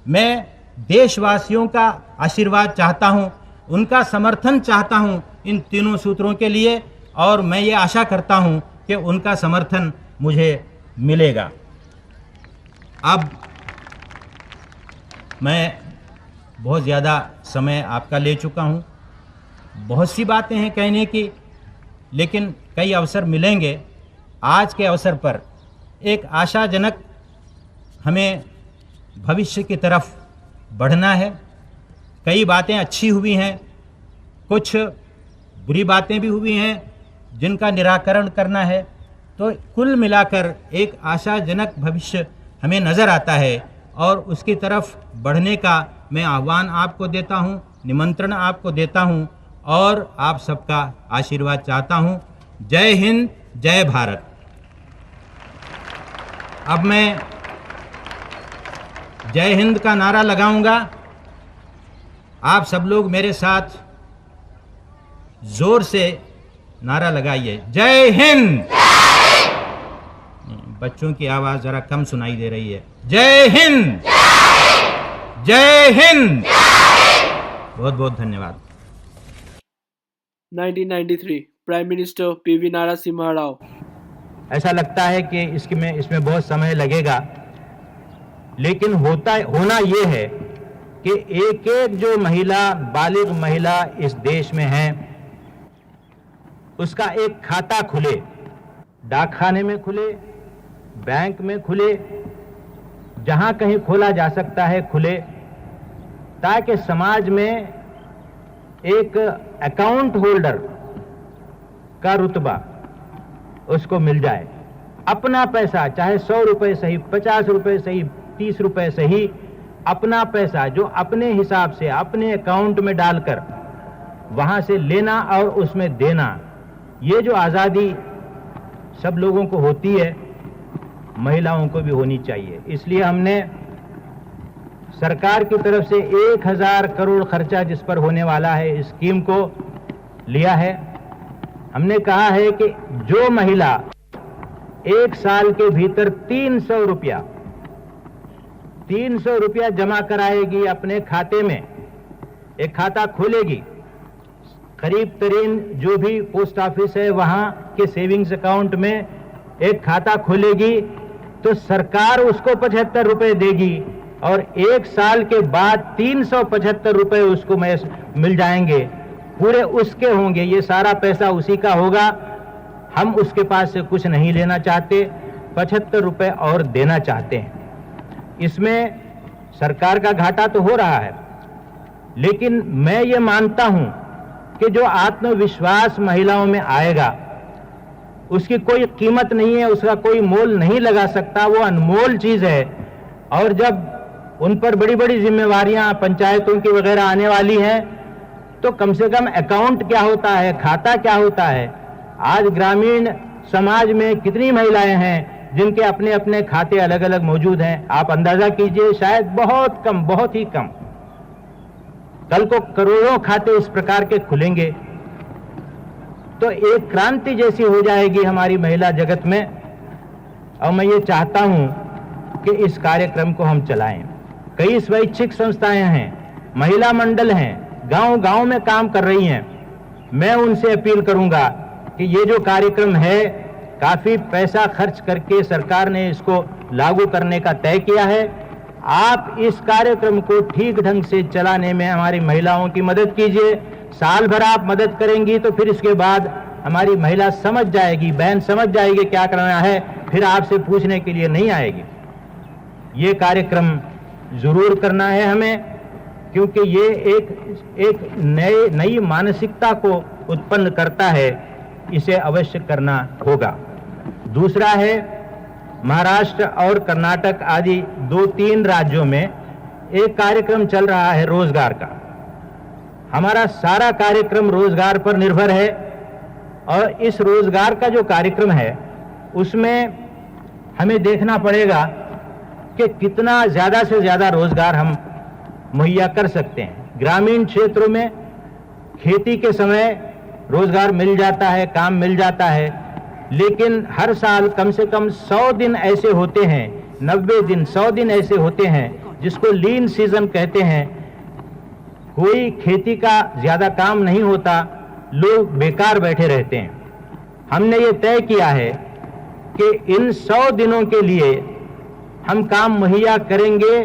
S7: मैं देशवासियों का आशीर्वाद चाहता हूँ, उनका समर्थन चाहता हूँ इन तीनों सूत्रों के लिए, और मैं ये आशा करता हूँ कि उनका समर्थन मुझे मिलेगा। अब मैं बहुत ज़्यादा समय आपका ले चुका हूँ, बहुत सी बातें हैं कहने की, लेकिन कई अवसर मिलेंगे। आज के अवसर पर एक आशाजनक हमें भविष्य की तरफ बढ़ना है। कई बातें अच्छी हुई हैं, कुछ बुरी बातें भी हुई हैं जिनका निराकरण करना है, तो कुल मिलाकर एक आशाजनक भविष्य हमें नज़र आता है, और उसकी तरफ बढ़ने का मैं आह्वान आपको देता हूँ, निमंत्रण आपको देता हूँ, और आप सबका आशीर्वाद चाहता हूँ। जय हिंद, जय भारत। अब मैं जय हिंद का नारा लगाऊंगा, आप सब लोग मेरे साथ जोर से नारा लगाइए, जय हिंद। बच्चों की आवाज़ ज़रा कम सुनाई दे रही है। जय हिंद, जय हिंद। बहुत बहुत धन्यवाद।
S1: 1993 prime minister PV Narasimha Rao.
S7: ऐसा लगता है कि इसमें बहुत समय लगेगा, लेकिन होना ये है कि एक एक जो महिला, बालिग महिला इस देश में है, उसका एक खाता खुले, डाकखाने में खुले, बैंक में खुले, जहां कहीं खोला जा सकता है खुले, ताकि समाज में एक अकाउंट होल्डर का रुतबा उसको मिल जाए। अपना पैसा, चाहे 100 रुपए सही, 50 रुपए सही, 30 रुपए सही, अपना पैसा जो अपने हिसाब से अपने अकाउंट में डालकर वहां से लेना और उसमें देना, ये जो आज़ादी सब लोगों को होती है, महिलाओं को भी होनी चाहिए। इसलिए हमने सरकार की तरफ से 1000 करोड़ खर्चा जिस पर होने वाला है इस स्कीम को लिया है। हमने कहा है कि जो महिला 1 साल के भीतर 300 रुपया जमा कराएगी अपने खाते में, एक खाता खोलेगी, करीब तरीन जो भी पोस्ट ऑफिस है वहां के सेविंग्स अकाउंट में एक खाता खोलेगी, तो सरकार उसको 75 रुपए देगी, और 1 साल के बाद 375 रुपए उसको मिल जाएंगे, पूरे उसके होंगे। ये सारा पैसा उसी का होगा। हम उसके पास से कुछ नहीं लेना चाहते, 75 रुपए और देना चाहते हैं। इसमें सरकार का घाटा तो हो रहा है, लेकिन मैं ये मानता हूं कि जो आत्मविश्वास महिलाओं में आएगा उसकी कोई कीमत नहीं है, उसका कोई मोल नहीं लगा सकता, वो अनमोल चीज है। और जब उन पर बड़ी बड़ी जिम्मेवारियां पंचायतों की वगैरह आने वाली हैं, तो कम से कम अकाउंट क्या होता है, खाता क्या होता है। आज ग्रामीण समाज में कितनी महिलाएं हैं जिनके अपने अपने खाते अलग अलग मौजूद हैं, आप अंदाजा कीजिए, शायद बहुत कम, बहुत ही कम। कल को करोड़ों खाते इस प्रकार के खुलेंगे तो एक क्रांति जैसी हो जाएगी हमारी महिला जगत में। और मैं ये चाहता हूं कि इस कार्यक्रम को हम चलाएं। कई स्वैच्छिक संस्थाएं हैं, महिला मंडल हैं, गांव-गांव में काम कर रही हैं। मैं उनसे अपील करूंगा कि ये जो कार्यक्रम है, काफी पैसा खर्च करके सरकार ने इसको लागू करने का तय किया है। आप इस कार्यक्रम को ठीक ढंग से चलाने में हमारी महिलाओं की मदद कीजिए। साल भर आप मदद करेंगी तो फिर इसके बाद हमारी महिला समझ जाएगी, बहन समझ जाएगी क्या करना है, फिर आपसे पूछने के लिए नहीं आएगी। ये कार्यक्रम जरूर करना है हमें, क्योंकि ये एक नई मानसिकता को उत्पन्न करता है, इसे अवश्य करना होगा। दूसरा है, महाराष्ट्र और कर्नाटक आदि 2-3 राज्यों में एक कार्यक्रम चल रहा है रोजगार का। हमारा सारा कार्यक्रम रोजगार पर निर्भर है और इस रोजगार का जो कार्यक्रम है उसमें हमें देखना पड़ेगा कि कितना ज़्यादा से ज़्यादा रोजगार हम मुहैया कर सकते हैं। ग्रामीण क्षेत्रों में खेती के समय रोजगार मिल जाता है, काम मिल जाता है, लेकिन हर साल कम से कम 100 दिन ऐसे होते हैं, 90 दिन 100 दिन ऐसे होते हैं जिसको लीन सीजन कहते हैं। कोई खेती का ज़्यादा काम नहीं होता, लोग बेकार बैठे रहते हैं। हमने ये तय किया है कि इन 100 दिनों के लिए हम काम मुहैया करेंगे,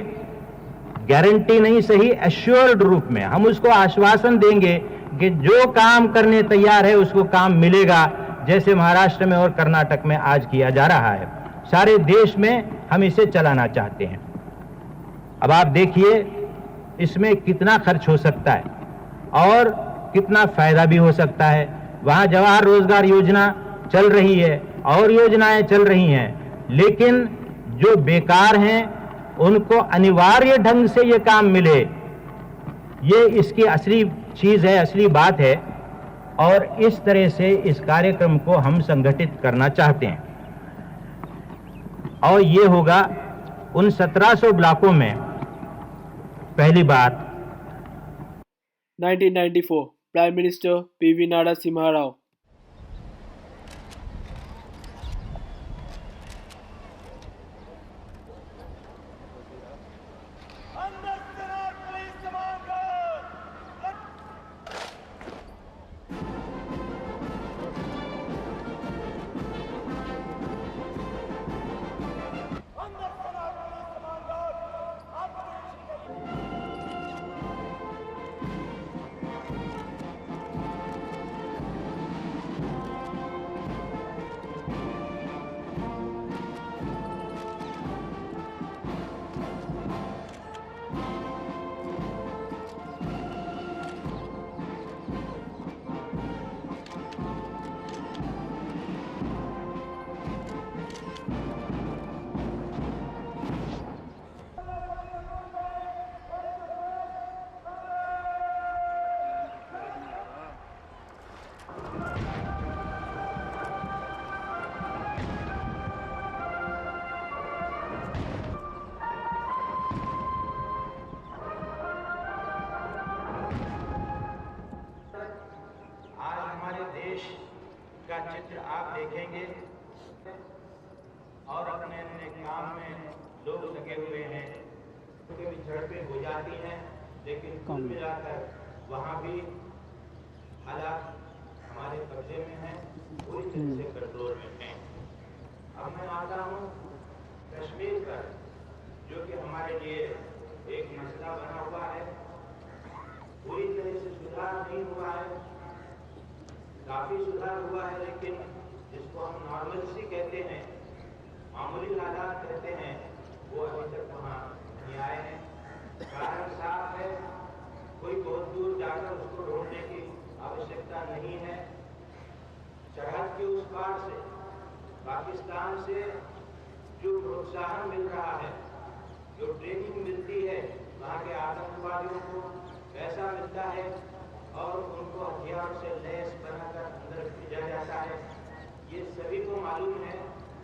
S7: गारंटी नहीं सही एश्योर्ड रूप में हम उसको आश्वासन देंगे कि जो काम करने तैयार है उसको काम मिलेगा, जैसे महाराष्ट्र में और कर्नाटक में आज किया जा रहा है। सारे देश में हम इसे चलाना चाहते हैं। अब आप देखिए इसमें कितना खर्च हो सकता है और कितना फायदा भी हो सकता है। वहाँ जवाहर रोजगार योजना चल रही है और योजनाएं चल रही हैं, लेकिन जो बेकार हैं उनको अनिवार्य ढंग से ये काम मिले, ये इसकी असली चीज़ है, असली बात है। और इस तरह से इस कार्यक्रम को हम संगठित करना चाहते हैं और ये होगा उन 1700 ब्लॉकों में पहली बार।
S1: 1994 prime minister PV Narasimha Rao.
S7: का चित्र आप देखेंगे और अपने अपने काम में लोग लगे हुए हैं, उनके भी झड़पें हो जाती हैं, लेकिन कुल मिलाकर वहाँ भी हालात हमारे कब्जे में हैं, पूरी तरह से कंट्रोल में हैं। अब मैं आता हूँ कश्मीर पर, जो कि हमारे लिए एक मसला बना हुआ है। पूरी तरह से सुधार नहीं हुआ है, काफी सुधार हुआ है, लेकिन जिसको हम नॉर्मलसी कहते हैं, मामूली हालात कहते हैं, वो अभी तक वहाँ नहीं आए हैं। कारण साफ है, कोई बहुत दूर जाकर उसको ढूंढने की आवश्यकता नहीं है। सरहद के उस पार से, पाकिस्तान से जो प्रोत्साहन मिल रहा है, जो ट्रेनिंग मिलती है, वहाँ के आतंकवादियों को पैसा मिलता है और उनको हथियार से लैस बनाकर अंदर भेजा जाता है, ये सभी को मालूम है।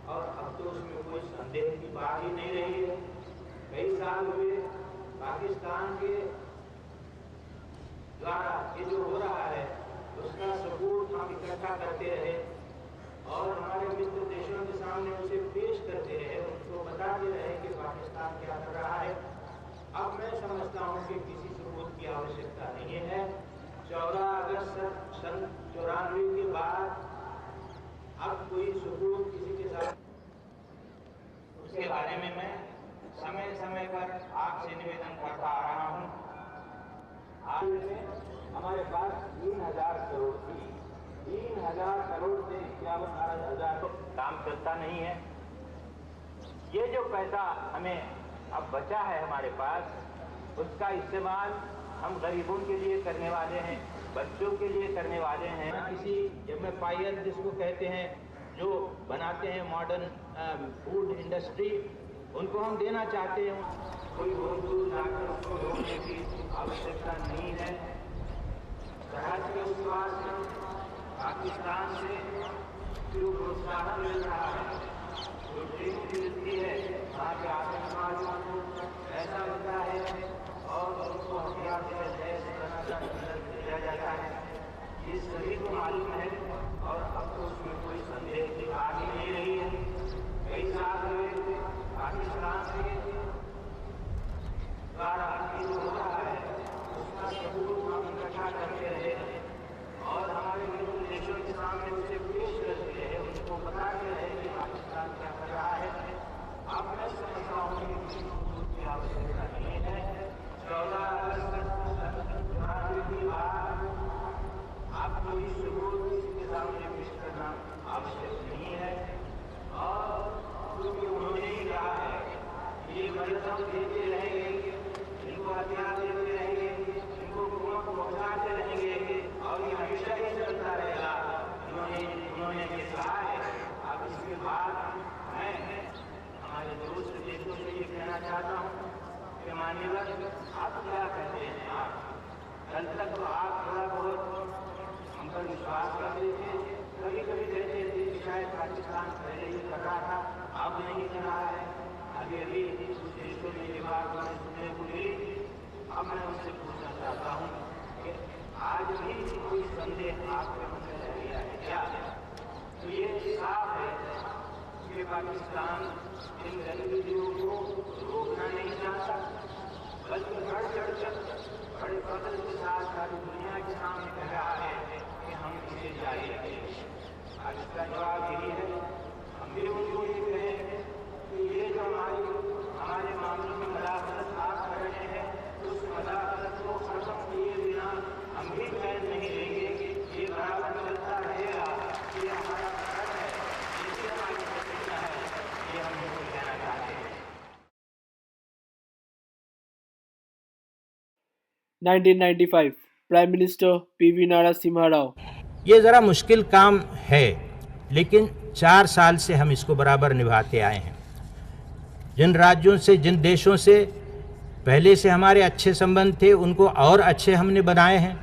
S7: और अब तो उसमें कोई संदेह की बात ही नहीं रही है। कई साल हुए पाकिस्तान के द्वारा ये जो हो रहा है उसका सबूत हम इकट्ठा करते रहे और हमारे मित्र देशों के सामने उसे पेश करते रहे, उनको बताते रहे कि पाकिस्तान क्या कर रहा है। अब मैं समझता हूँ कि किसी सबूत की आवश्यकता नहीं है। 14 अगस्त सन 94 के बाद अब कोई सबूत किसी के साथ, उसके बारे में मैं समय समय पर आपसे निवेदन करता आ रहा हूँ। आज में हमारे पास 3000 करोड़ की 3000 4 करोड़ से 51,000 काम चलता नहीं है। ये जो पैसा हमें अब बचा है हमारे पास, उसका इस्तेमाल हम गरीबों के लिए करने वाले हैं, बच्चों के लिए करने वाले हैं। किसी MFIL जिसको कहते हैं, जो बनाते हैं मॉडर्न फूड इंडस्ट्री, उनको हम देना चाहते हैं। कोई बहुत दूर जाकर उसको ढूंढने की आवश्यकता नहीं है। जहाज के उस पार में पाकिस्तान से जो प्रोत्साहन मिल रहा है, जो ट्रेन मिलती है, वहाँ के आतंकवादियों को ऐसा लगता है और उनको हथियार से लैस किया जाता है। ये सभी को मालूम है और अब तो उसमें कोई संदेह आ ही नहीं रही है। कई साल हुए पाकिस्तान के द्वारा जो हो रहा है उसका सबूत हम इकट्ठा करते रहे और हमारे मित्र देशों के सामने उसे पेश करते रहे, उनको बताते रहे कि पाकिस्तान क्या कर रहा है। अब मैं समझता हूँ कि किसी सबूत की आवश्यकता नहीं है। 14 अगस्त के बाद आप कोई सबूत किसी के सामने पेश करना आवश्यक नहीं है। और क्योंकि उन्होंने ही कहा है, ये मदद हम देते रहेंगे, इनको हथियार देते रहेंगे, इनको हुकूमत पहुँचाते रहेंगे और ये हमेशा ही चलता रहेगा। उन्होंने ये कहा है। अब इसके बाद मैं हमारे दोस्त देशों से ये कहना चाहता हूँ कि मान्यवर, आप क्या कहते हैं? आप कल तक तो आप थोड़ा बहुत हम पर विश्वास करते थे, कभी कभी कहते थे कि शायद पाकिस्तान पहले ही कर रहा था, अब नहीं कर रहा है। अभी कुछ देशों में ये बात मैंने सुनने को मिली। अब मैं उनसे पूछना चाहता हूँ कि आज भी कोई संदेह आपके मन में रह गया है क्या? तो ये साफ है कि पाकिस्तान इन गतिविधियों को रोकना नहीं चाहता, बल्कि बढ़ चढ़ बड़े कदर के साथ सारी दुनिया के सामने कह रहा है कि हम इसे जारी रखेंगे। आज इसका जवाब यही है। हम भी उनको ये कहें कि ये जो हमारे मामलों में मदाखलत आप कर रहे हैं, उस मदाखलत को खत्म किए बिना हम भी पैर नहीं लेंगे। ये बराबर चलता रहेगा, ये हमारा फर्ज है, ये हमारी प्रतिज्ञा है, ये हम उनको कहना चाहते हैं।
S1: 1995 prime minister PV Narasimha Rao.
S7: ये ज़रा मुश्किल काम है, लेकिन 4 साल से हम इसको बराबर निभाते आए हैं। जिन राज्यों से, जिन देशों से पहले से हमारे अच्छे संबंध थे, उनको और अच्छे हमने बनाए हैं।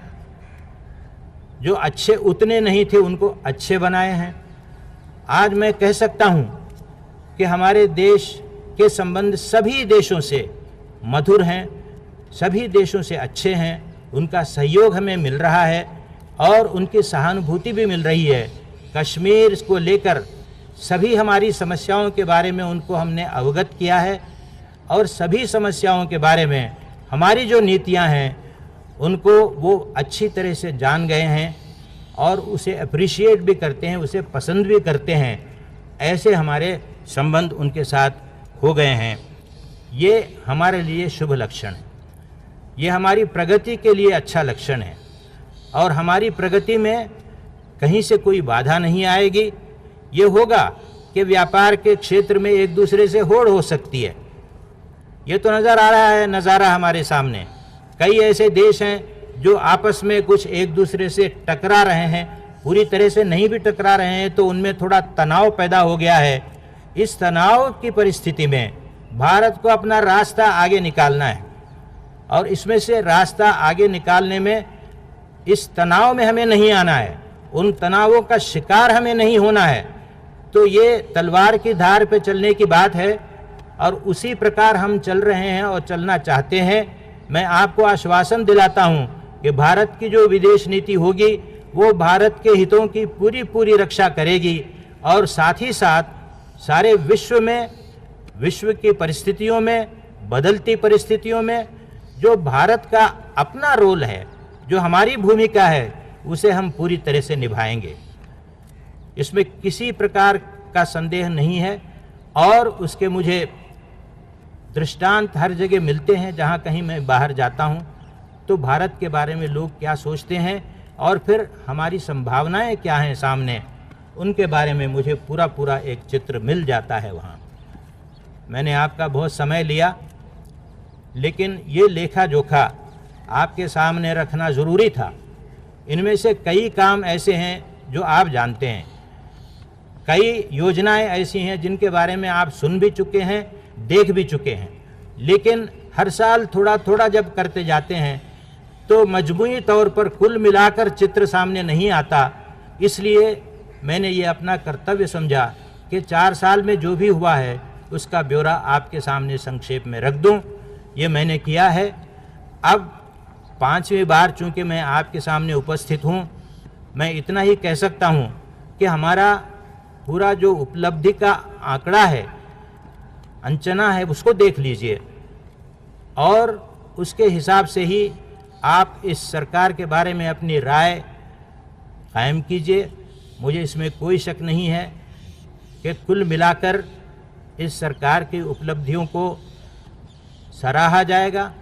S7: जो अच्छे उतने नहीं थे, उनको अच्छे बनाए हैं। आज मैं कह सकता हूँ कि हमारे देश के संबंध सभी देशों से मधुर हैं, सभी देशों से अच्छे हैं। उनका सहयोग हमें मिल रहा है और उनकी सहानुभूति भी मिल रही है। कश्मीर को लेकर सभी हमारी समस्याओं के बारे में उनको हमने अवगत किया है और सभी समस्याओं के बारे में हमारी जो नीतियां हैं उनको वो अच्छी तरह से जान गए हैं और उसे अप्रिशिएट भी करते हैं, उसे पसंद भी करते हैं। ऐसे हमारे संबंध उनके साथ हो गए हैं। ये हमारे लिए शुभ लक्षण है, ये हमारी प्रगति के लिए अच्छा लक्षण है और हमारी प्रगति में कहीं से कोई बाधा नहीं आएगी। ये होगा कि व्यापार के क्षेत्र में एक दूसरे से होड़ हो सकती है। ये तो नज़र आ रहा है नज़ारा हमारे सामने। कई ऐसे देश हैं जो आपस में कुछ एक दूसरे से टकरा रहे हैं, पूरी तरह से नहीं भी टकरा रहे हैं तो उनमें थोड़ा तनाव पैदा हो गया है। इस तनाव की परिस्थिति में भारत को अपना रास्ता आगे निकालना है और इसमें से रास्ता आगे निकालने में इस तनाव में हमें नहीं आना है, उन तनावों का शिकार हमें नहीं होना है। तो ये तलवार की धार पे चलने की बात है और उसी प्रकार हम चल रहे हैं और चलना चाहते हैं। मैं आपको आश्वासन दिलाता हूं कि भारत की जो विदेश नीति होगी वो भारत के हितों की पूरी पूरी रक्षा करेगी और साथ ही साथ सारे विश्व में, विश्व की परिस्थितियों में, बदलती परिस्थितियों में जो भारत का अपना रोल है, जो हमारी भूमिका है, उसे हम पूरी तरह से निभाएंगे। इसमें किसी प्रकार का संदेह नहीं है और उसके मुझे दृष्टांत हर जगह मिलते हैं। जहाँ कहीं मैं बाहर जाता हूँ तो भारत के बारे में लोग क्या सोचते हैं और फिर हमारी संभावनाएं क्या हैं सामने, उनके बारे में मुझे पूरा एक चित्र मिल जाता है वहाँ। मैंने आपका बहुत समय लिया, लेकिन ये लेखा जोखा आपके सामने रखना ज़रूरी था। इनमें से कई काम ऐसे हैं जो आप जानते हैं, कई योजनाएं ऐसी हैं जिनके बारे में आप सुन भी चुके हैं, देख भी चुके हैं, लेकिन हर साल थोड़ा थोड़ा जब करते जाते हैं तो मजमूई तौर पर कुल मिलाकर चित्र सामने नहीं आता। इसलिए मैंने ये अपना कर्तव्य समझा कि 4 साल में जो भी हुआ है उसका ब्यौरा आपके सामने संक्षेप में रख दूं। ये मैंने किया है। अब 5वीं बार चूँकि मैं आपके सामने उपस्थित हूँ, मैं इतना ही कह सकता हूँ कि हमारा पूरा जो उपलब्धि का आंकड़ा है, अंचना है, उसको देख लीजिए और उसके हिसाब से ही आप इस सरकार के बारे में अपनी राय कायम कीजिए। मुझे इसमें कोई शक नहीं है कि कुल मिलाकर इस सरकार की उपलब्धियों को सराहा जाएगा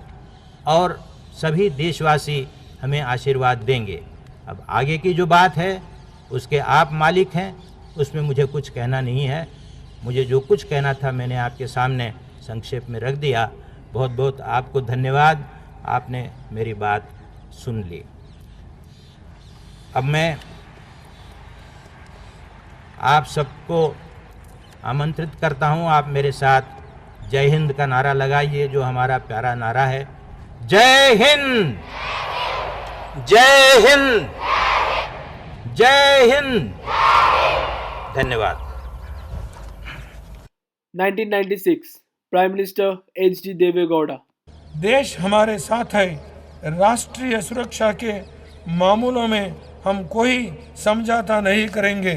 S7: और सभी देशवासी हमें आशीर्वाद देंगे। अब आगे की जो बात है उसके आप मालिक हैं, उसमें मुझे कुछ कहना नहीं है। मुझे जो कुछ कहना था मैंने आपके सामने संक्षेप में रख दिया। बहुत बहुत आपको धन्यवाद, आपने मेरी बात सुन ली। अब मैं आप सबको आमंत्रित करता हूं, आप मेरे साथ जय हिंद का नारा लगाइए, जो हमारा प्यारा नारा है। जय हिंद, जय हिंद, जय हिंद। धन्यवाद।
S1: 1996 प्राइम मिनिस्टर HD देवेगौड़ा।
S8: देश हमारे साथ है। राष्ट्रीय सुरक्षा के मामलों में हम कोई समझौता नहीं करेंगे।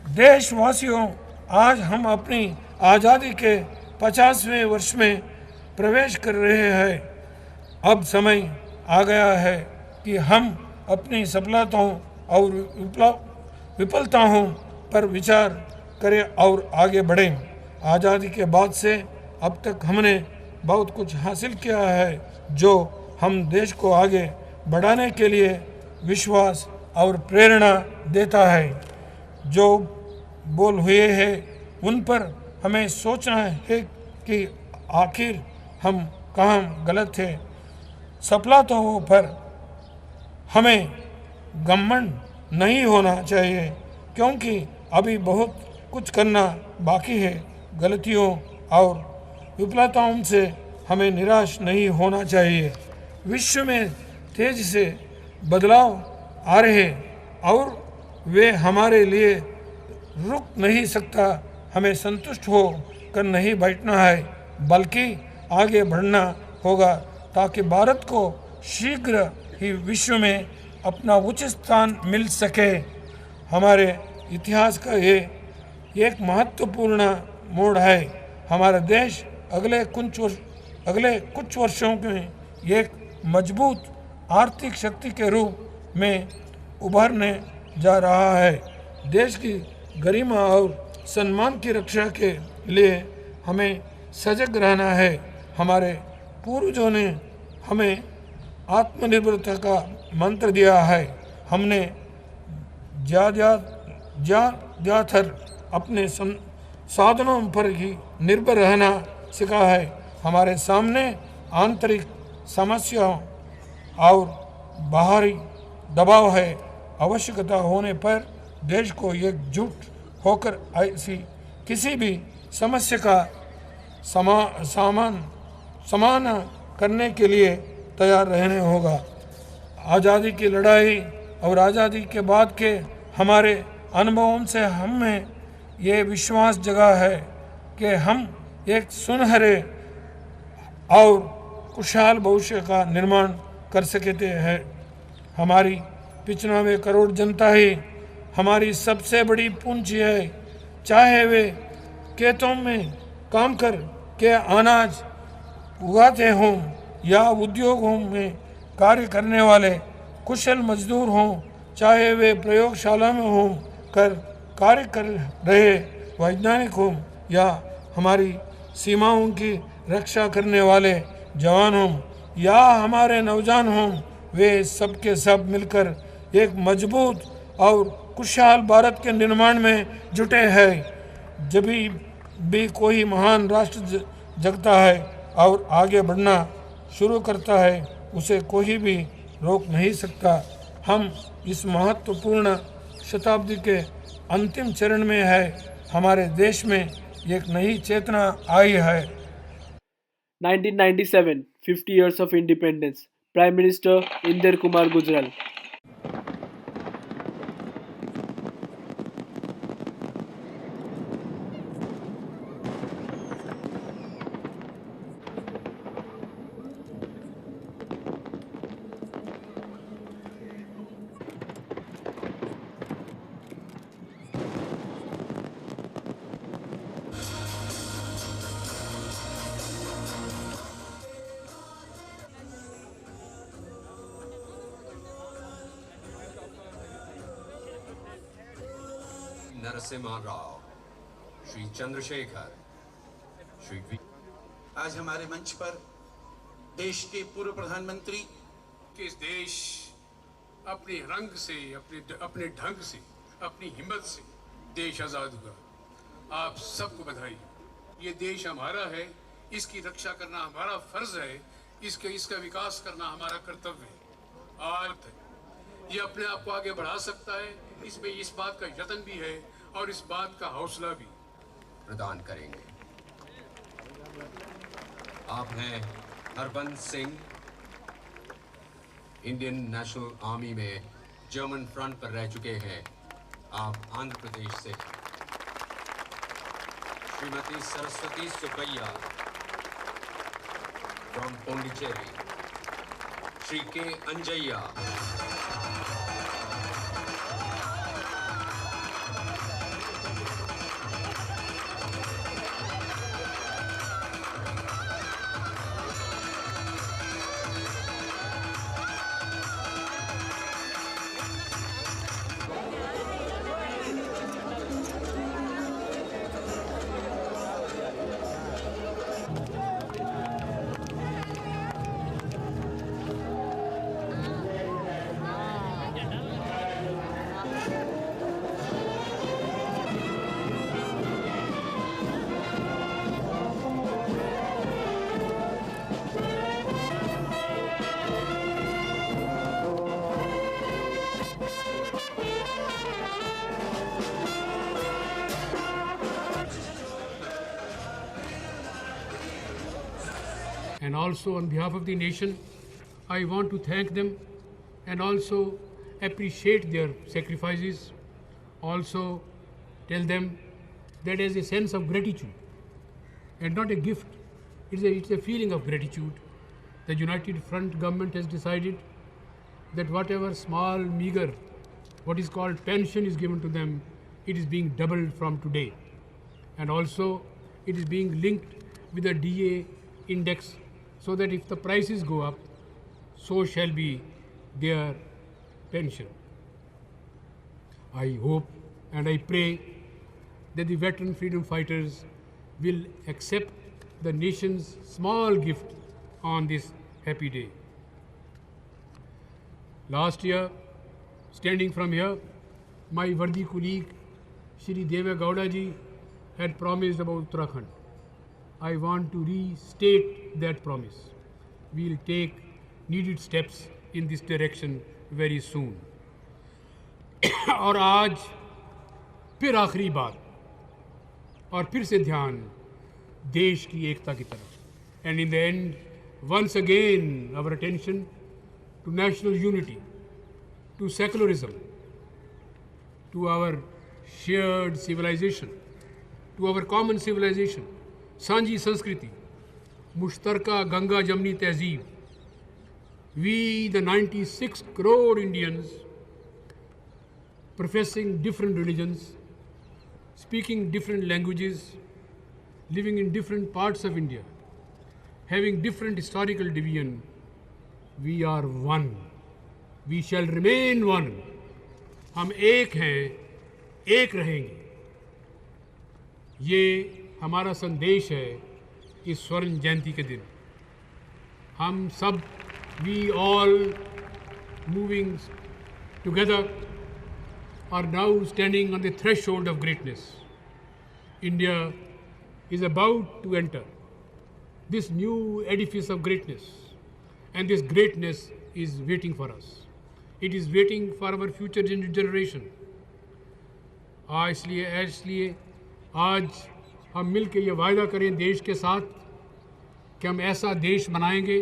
S8: देशवासियों, आज हम अपनी आज़ादी के 50वें वर्ष में प्रवेश कर रहे हैं। अब समय आ गया है कि हम अपनी सफलताओं और विफलताओं पर विचार करें और आगे बढ़ें। आज़ादी के बाद से अब तक हमने बहुत कुछ हासिल किया है जो हम देश को आगे बढ़ाने के लिए विश्वास और प्रेरणा देता है। जो बोल हुए हैं उन पर हमें सोचना है कि आखिर हम कहाँ गलत थे। सफलताओं पर हमें घमंड नहीं होना चाहिए, क्योंकि अभी बहुत कुछ करना बाकी है। गलतियों और विफलताओं से हमें निराश नहीं होना चाहिए। विश्व में तेजी से बदलाव आ रहे और वे हमारे लिए रुक नहीं सकता। हमें संतुष्ट हो कर नहीं बैठना है, बल्कि आगे बढ़ना होगा ताकि भारत को शीघ्र ही विश्व में अपना उचित स्थान मिल सके। हमारे इतिहास का ये एक महत्वपूर्ण मोड़ है। हमारा देश अगले कुछ वर्षों में एक मजबूत आर्थिक शक्ति के रूप में उभरने जा रहा है। देश की गरिमा और सम्मान की रक्षा के लिए हमें सजग रहना है। हमारे पूर्वजों ने हमें आत्मनिर्भरता का मंत्र दिया है। हमने ज़्यादातर अपने साधनों पर ही निर्भर रहना सीखा है। हमारे सामने आंतरिक समस्याओं और बाहरी दबाव है। आवश्यकता होने पर देश को एकजुट होकर ऐसी किसी भी समस्या का सामना करने के लिए तैयार रहने होगा। आज़ादी की लड़ाई और आज़ादी के बाद के हमारे अनुभवों से हमें ये विश्वास जगा है कि हम एक सुनहरे और खुशहाल भविष्य का निर्माण कर सकते हैं। हमारी 95 करोड़ जनता ही हमारी सबसे बड़ी पूंजी है। चाहे वे खेतों में काम कर के अनाज उगाते हों या उद्योगों में कार्य करने वाले कुशल मजदूर हों, चाहे वे प्रयोगशाला में हों कर कार्य कर रहे वैज्ञानिक हों या हमारी सीमाओं की रक्षा करने वाले जवान हों या हमारे नौजवान हों, वे सब के सब मिलकर एक मजबूत और खुशहाल भारत के निर्माण में जुटे हैं। जब भी कोई महान राष्ट्र जगता है और आगे बढ़ना शुरू करता है, उसे कोई भी रोक नहीं सकता। हम इस महत्वपूर्ण शताब्दी के अंतिम चरण में है। हमारे देश में एक नई चेतना आई है।
S1: 1997, 50 years of independence. Prime Minister Inder Kumar Gujral.
S9: Narasimha Rao, Shri Chandrashekhar, Shri
S10: आज हमारे मंच पर देश के पूर्व प्रधानमंत्री
S11: किस देश अपने रंग से, अपने ढंग से, अपनी हिम्मत से देश आज़ाद हुआ। आप सबको बधाई। ये देश हमारा है, इसकी रक्षा करना हमारा फर्ज है, इसका विकास करना हमारा कर्तव्य है। आज ये अपने आप को आगे बढ़ा सकता है, इसमें इस बात का यत्न भी है और इस बात का हौसला भी
S9: प्रदान करेंगे। आप हैं Harbans Singh, Indian national army में जर्मन फ्रंट पर रह चुके हैं। आप आंध्र प्रदेश से। श्रीमती सरस्वती सुब्बैया फ्रॉम पोंडिचेरी। श्री के Anjaiah,
S11: and also on behalf of the nation, I want to thank them and also appreciate their sacrifices. Also tell them that as a sense of gratitude and not a gift, it's a feeling of gratitude. The United Front government has decided that whatever small, meager, what is called pension is given to them, it is being doubled from today. And also it is being linked with the DA index, so that if the prices go up, so shall be their pension. I hope and I pray that the veteran freedom fighters will accept the nation's small gift on this happy day. Last year, standing from here, my worthy colleague, Shri Deve Gowda ji, had promised about Uttarakhand. I want to restate that promise. We will take needed steps in this direction very soon. और आज फिर आखिरी बार और फिर से ध्यान देश की एकता की तरफ. And in the end, once again, our attention to national unity, to secularism, to our shared civilization, to our common civilization, सांझी संस्कृति, मुश्तरका गंगा जमनी तहजीब. We, the 96 crore Indians, professing different religions, speaking different languages, living in different parts of India, having different historical division, we are one. We shall remain one. हम एक हैं, एक रहेंगे. ये हमारा संदेश है इस स्वर्ण जयंती के दिन. हम सब, we all moving together are now standing on the threshold of greatness. India is about to enter this new edifice of greatness, and this greatness is waiting for us. It is waiting for our future generation. इसलिए आज हम मिल के ये वायदा करें देश के साथ कि हम ऐसा देश बनाएंगे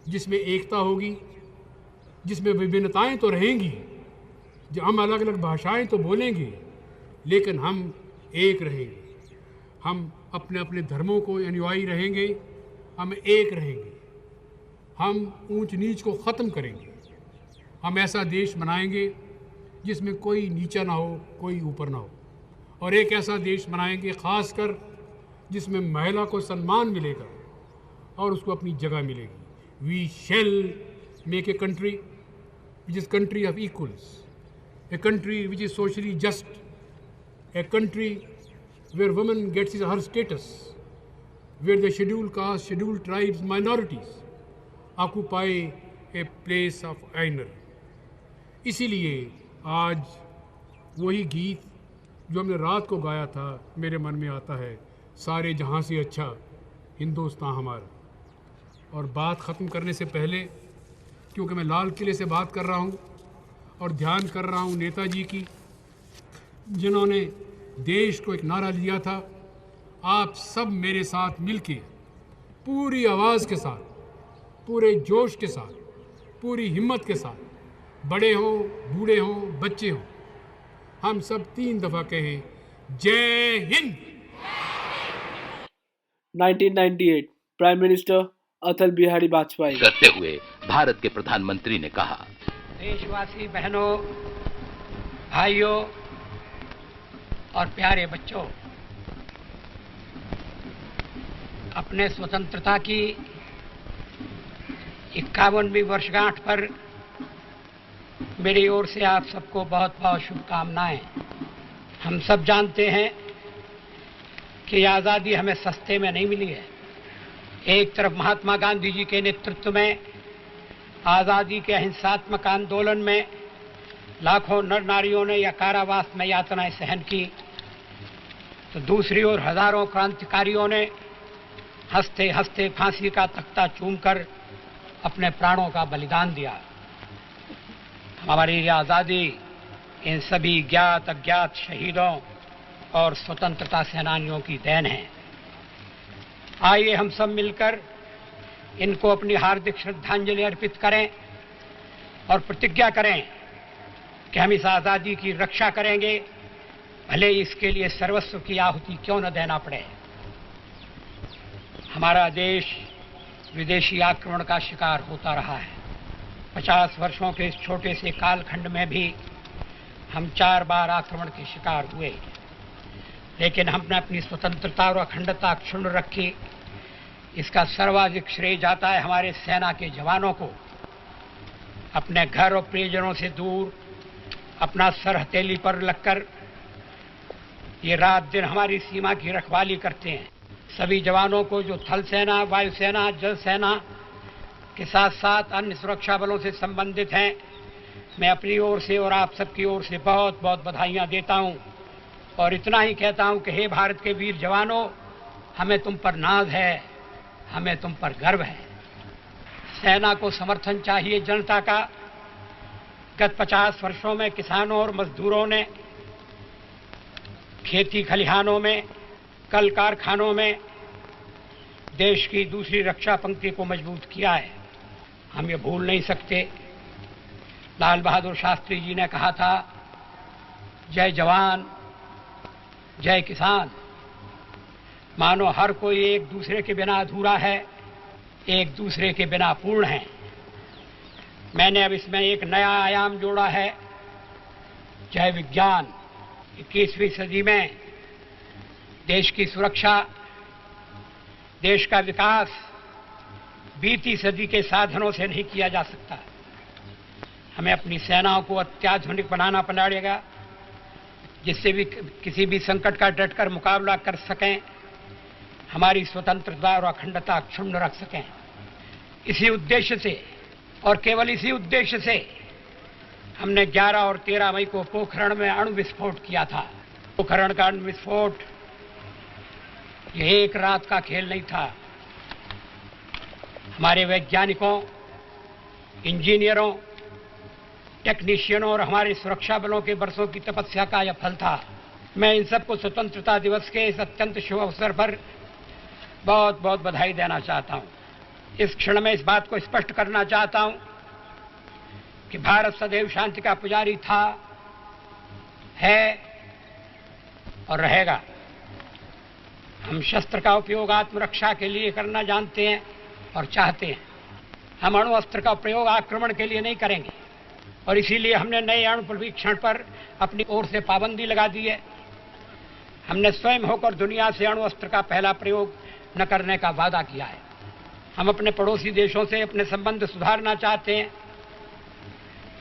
S11: जिसमें एकता होगी, जिसमें विभिन्नताएं तो रहेंगी, जो हम अलग अलग भाषाएं तो बोलेंगे, लेकिन हम एक रहेंगे। हम अपने अपने धर्मों को अनुयायी रहेंगे, हम एक रहेंगे। हम ऊंच नीच को ख़त्म करेंगे। हम ऐसा देश बनाएंगे जिसमें कोई नीचा ना हो, कोई ऊपर ना हो, और एक ऐसा देश बनाएंगे ख़ासकर जिसमें महिला को सम्मान मिलेगा और उसको अपनी जगह मिलेगी। We shall make a country which is country of equals, a country which is socially just, a country where women gets her status, where the scheduled caste, scheduled tribes, minorities occupy a place of honour. इसीलिए आज वही गीत जो हमने रात को गाया था मेरे मन में आता है, सारे जहां से अच्छा हिंदुस्तान हमारा। और बात ख़त्म करने से पहले, क्योंकि मैं लाल किले से बात कर रहा हूं और ध्यान कर रहा हूं नेताजी की, जिन्होंने देश को एक नारा दिया था, आप सब मेरे साथ मिलके पूरी आवाज़ के साथ, पूरे जोश के साथ, पूरी हिम्मत के साथ, बड़े हों, बूढ़े हों, बच्चे हों, हम सब 3 दफ़ा कहें, जय हिंद।
S1: 1998 प्राइम मिनिस्टर अटल बिहारी वाजपेयी
S12: करते हुए भारत के प्रधानमंत्री ने कहा,
S13: देशवासी बहनों, भाइयों और प्यारे बच्चों, अपने स्वतंत्रता की 51वीं वर्षगांठ पर मेरी ओर से आप सबको बहुत बहुत शुभकामनाएं। हम सब जानते हैं कि आज़ादी हमें सस्ते में नहीं मिली है। एक तरफ महात्मा गांधी जी के नेतृत्व में आज़ादी के अहिंसात्मक आंदोलन में लाखों नर नारियों ने या कारावास में यातनाएं सहन की, तो दूसरी ओर हजारों क्रांतिकारियों ने हंसते हंसते फांसी का तख्ता चूमकर अपने प्राणों का बलिदान दिया। हमारी आज़ादी इन सभी ज्ञात अज्ञात शहीदों और स्वतंत्रता सेनानियों की देन है। आइए हम सब मिलकर इनको अपनी हार्दिक श्रद्धांजलि अर्पित करें और प्रतिज्ञा करें कि हम इस आज़ादी की रक्षा करेंगे, भले इसके लिए सर्वस्व की आहुति क्यों न देना पड़े। हमारा देश विदेशी आक्रमण का शिकार होता रहा है। 50 वर्षों के इस छोटे से कालखंड में भी हम 4 बार आक्रमण के शिकार हुए, लेकिन हमने अपनी स्वतंत्रता और अखंडता क्षुण्ण रखी। इसका सर्वाधिक श्रेय जाता है हमारे सेना के जवानों को। अपने घर और प्रियजनों से दूर अपना सर हथेली पर लगकर ये रात दिन हमारी सीमा की रखवाली करते हैं। सभी जवानों को जो थल सेना, वायुसेना, जल सेना के साथ साथ अन्य सुरक्षा बलों से संबंधित हैं, मैं अपनी ओर से और आप सबकी ओर से बहुत बहुत बधाइयां देता हूं और इतना ही कहता हूं कि हे भारत के वीर जवानों, हमें तुम पर नाज है, हमें तुम पर गर्व है। सेना को समर्थन चाहिए जनता का। गत 50 वर्षों में किसानों और मजदूरों ने खेती खलिहानों में, कल कारखानों में देश की दूसरी रक्षा पंक्ति को मजबूत किया है। हम ये भूल नहीं सकते। लाल बहादुर शास्त्री जी ने कहा था, जय जवान जय किसान। मानो हर कोई एक दूसरे के बिना अधूरा है, एक दूसरे के बिना पूर्ण है। मैंने अब इसमें एक नया आयाम जोड़ा है, जय विज्ञान। 21वीं सदी में देश की सुरक्षा, देश का विकास बीती सदी के साधनों से नहीं किया जा सकता। हमें अपनी सेनाओं को अत्याधुनिक बनाना पड़ेगा, जिससे भी किसी भी संकट का डटकर मुकाबला कर सकें, हमारी स्वतंत्रता और अखंडता अक्षुण्ण रख सकें। इसी उद्देश्य से और केवल इसी उद्देश्य से हमने 11 और 13 मई को पोखरण में अणु विस्फोट किया था। पोखरण का अणु विस्फोट यह एक रात का खेल नहीं था। हमारे वैज्ञानिकों, इंजीनियरों, टेक्नीशियनों और हमारे सुरक्षा बलों के बरसों की तपस्या का यह फल था। मैं इन सबको स्वतंत्रता दिवस के इस अत्यंत शुभ अवसर पर बहुत बहुत बधाई देना चाहता हूं। इस क्षण में इस बात को स्पष्ट करना चाहता हूं कि भारत सदैव शांति का पुजारी था, है और रहेगा। हम शस्त्र का उपयोग आत्मरक्षा के लिए करना जानते हैं और चाहते हैं। हम अणु अस्त्र का प्रयोग आक्रमण के लिए नहीं करेंगे और इसीलिए हमने नए अणु परीक्षण पर अपनी ओर से पाबंदी लगा दी है। हमने स्वयं होकर दुनिया से अणु अस्त्र का पहला प्रयोग न करने का वादा किया है। हम अपने पड़ोसी देशों से अपने संबंध सुधारना चाहते हैं।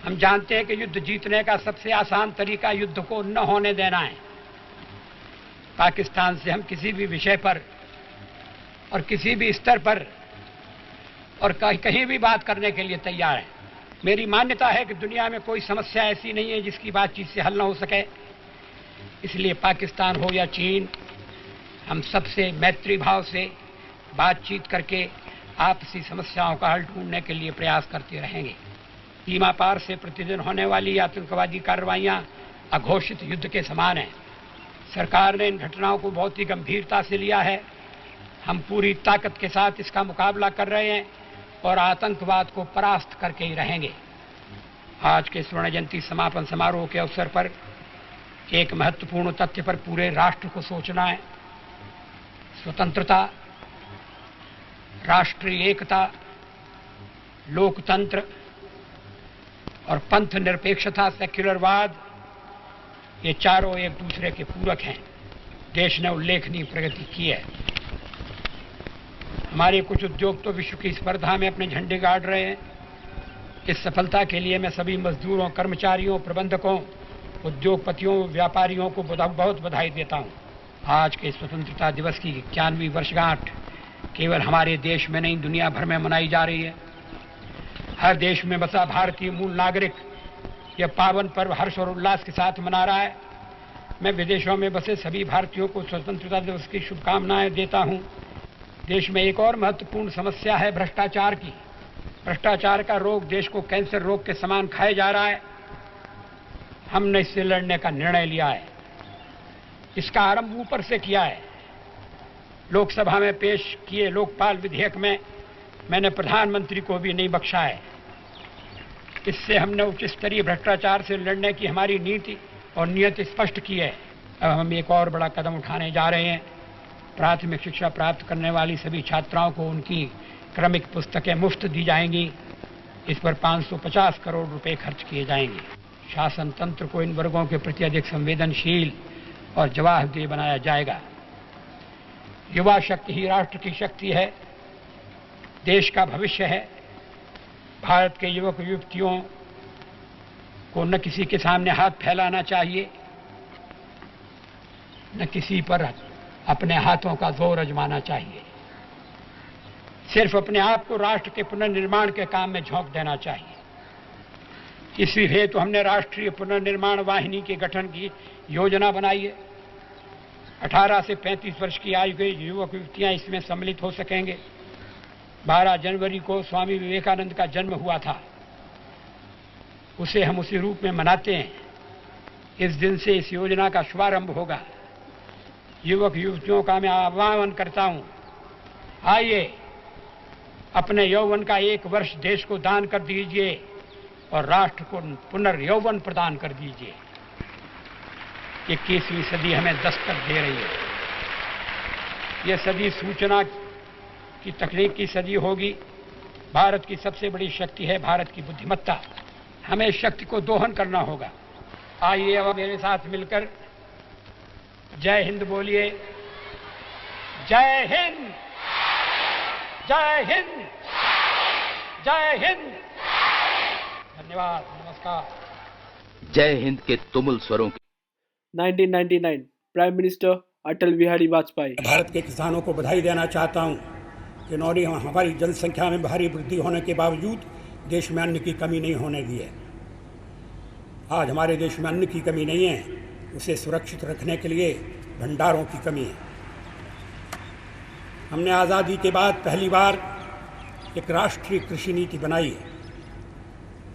S13: हम जानते हैं कि युद्ध जीतने का सबसे आसान तरीका युद्ध को न होने देना है। पाकिस्तान से हम किसी भी विषय पर और किसी भी स्तर पर और कहीं भी बात करने के लिए तैयार हैं। मेरी मान्यता है कि दुनिया में कोई समस्या ऐसी नहीं है जिसकी बातचीत से हल न हो सके। इसलिए पाकिस्तान हो या चीन, हम सबसे मैत्री भाव से बातचीत करके आपसी समस्याओं का हल ढूंढने के लिए प्रयास करते रहेंगे। सीमा पार से प्रतिदिन होने वाली आतंकवादी कार्रवाइयां अघोषित युद्ध के समान हैं। सरकार ने इन घटनाओं को बहुत ही गंभीरता से लिया है। हम पूरी ताकत के साथ इसका मुकाबला कर रहे हैं और आतंकवाद को परास्त करके ही रहेंगे। आज के स्वर्ण जयंती समापन समारोह के अवसर पर एक महत्वपूर्ण तथ्य पर पूरे राष्ट्र को सोचना है। स्वतंत्रता, राष्ट्रीय एकता, लोकतंत्र और पंथ निरपेक्षता, सेक्युलरवाद, ये चारों एक दूसरे के पूरक हैं। देश ने उल्लेखनीय प्रगति की है। हमारे कुछ उद्योग तो विश्व की स्पर्धा में अपने झंडे गाड़ रहे हैं। इस सफलता के लिए मैं सभी मजदूरों, कर्मचारियों, प्रबंधकों, उद्योगपतियों, व्यापारियों को बहुत बधाई देता हूं। आज के स्वतंत्रता दिवस की 91वीं वर्षगांठ केवल हमारे देश में नहीं, दुनिया भर में मनाई जा रही है। हर देश में बसा भारतीय मूल नागरिक यह पावन पर्व हर्ष और उल्लास के साथ मना रहा है। मैं विदेशों में बसे सभी भारतीयों को स्वतंत्रता दिवस की शुभकामनाएं देता हूं। देश में एक और महत्वपूर्ण समस्या है भ्रष्टाचार की। भ्रष्टाचार का रोग देश को कैंसर रोग के समान खाए जा रहा है। हमने इससे लड़ने का निर्णय लिया है। इसका आरंभ ऊपर से किया है। लोकसभा में पेश किए लोकपाल विधेयक में मैंने प्रधानमंत्री को भी नहीं बख्शा है। इससे हमने उच्च स्तरीय भ्रष्टाचार से लड़ने की हमारी नीति और नियत स्पष्ट की है। अब हम एक और बड़ा कदम उठाने जा रहे हैं। प्राथमिक शिक्षा प्राप्त करने वाली सभी छात्राओं को उनकी क्रमिक पुस्तकें मुफ्त दी जाएंगी। इस पर 550 करोड़ रुपए खर्च किए जाएंगे। शासन तंत्र को इन वर्गों के प्रति अधिक संवेदनशील और जवाबदेह बनाया जाएगा। युवा शक्ति ही राष्ट्र की शक्ति है, देश का भविष्य है। भारत के युवक युवतियों को न किसी के सामने हाथ फैलाना चाहिए, न किसी पर अपने हाथों का जोर आजमाना चाहिए। सिर्फ अपने आप को राष्ट्र के पुनर्निर्माण के काम में झोंक देना चाहिए। इसी हेतु हमने राष्ट्रीय पुनर्निर्माण वाहिनी के गठन की योजना बनाई है। 18 से 35 वर्ष की आयु के युवक युवतियां इसमें सम्मिलित हो सकेंगे। 12 जनवरी को स्वामी विवेकानंद का जन्म हुआ था। उसे हम उसी रूप में मनाते हैं। इस दिन से इस योजना का शुभारंभ होगा। युवक युवतियों का मैं आह्वान करता हूं, आइए अपने यौवन का 1 वर्ष देश को दान कर दीजिए और राष्ट्र को पुनर्यौवन प्रदान कर दीजिए। 21वीं सदी हमें दस्तक दे रही है। यह सदी सूचना की तकनीक की सदी होगी। भारत की सबसे बड़ी शक्ति है भारत की बुद्धिमत्ता। हमें इस शक्ति को दोहन करना होगा। आइए अब मेरे साथ मिलकर जय हिंद बोलिए। जय हिंद, जय हिंद, जय हिंद। धन्यवाद, नमस्कार।
S12: जय हिंद के तुमुल स्वरों की
S1: 1999 प्राइम मिनिस्टर अटल बिहारी वाजपेयी।
S14: भारत के किसानों को बधाई देना चाहता हूं कि इन्होंने हमारी जनसंख्या में भारी वृद्धि होने के बावजूद देश में अन्न की कमी नहीं होने दी है। आज हमारे देश में अन्न की कमी नहीं है, उसे सुरक्षित रखने के लिए भंडारों की कमी है। हमने आज़ादी के बाद पहली बार एक राष्ट्रीय कृषि नीति बनाई है।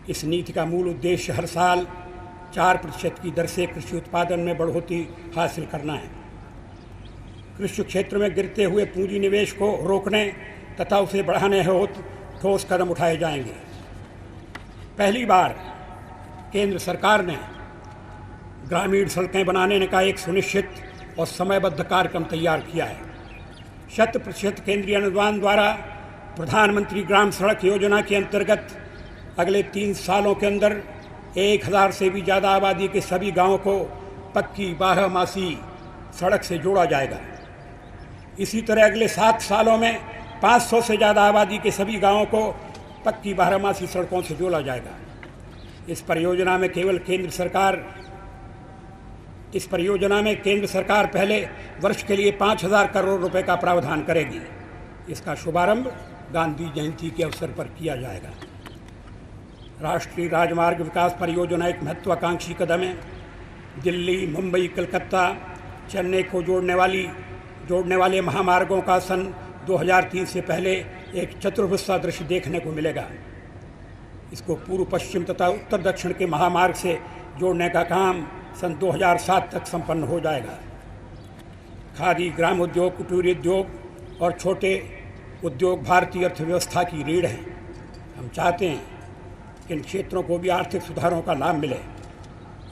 S14: इस नीति का मूल उद्देश्य हर साल 4% की दर से कृषि उत्पादन में बढ़ोतरी हासिल करना है। कृषि क्षेत्र में गिरते हुए पूंजी निवेश को रोकने तथा उसे बढ़ाने हेतु ठोस कदम उठाए जाएंगे। पहली बार केंद्र सरकार ने ग्रामीण सड़कें बनाने का एक सुनिश्चित और समयबद्ध कार्यक्रम तैयार किया है। 100% केंद्रीय अनुदान द्वारा प्रधानमंत्री ग्राम सड़क योजना के अंतर्गत अगले 3 सालों के अंदर 1000 से भी ज़्यादा आबादी के सभी गांवों को पक्की 12 सड़क से जोड़ा जाएगा। इसी तरह अगले 7 सालों में 500 से ज़्यादा आबादी के सभी गांवों को पक्की 12 सड़कों से जोड़ा जाएगा। इस परियोजना में केंद्र सरकार पहले वर्ष के लिए 5000 करोड़ रुपए का प्रावधान करेगी। इसका शुभारंभ गांधी जयंती के अवसर पर किया जाएगा। राष्ट्रीय राजमार्ग विकास परियोजना एक महत्वाकांक्षी कदम है। दिल्ली, मुंबई, कलकत्ता, चेन्नई को जोड़ने वाले महामार्गों का सन 2003 से पहले एक चतुर्भुज सा दृश्य देखने को मिलेगा। इसको पूर्व पश्चिम तथा उत्तर दक्षिण के महामार्ग से जोड़ने का काम सन 2007 तक संपन्न हो जाएगा। खादी, ग्राम उद्योग, कुटीर उद्योग और छोटे उद्योग भारतीय अर्थव्यवस्था की रीढ़ हैं। हम चाहते हैं कि इन क्षेत्रों को भी आर्थिक सुधारों का लाभ मिले।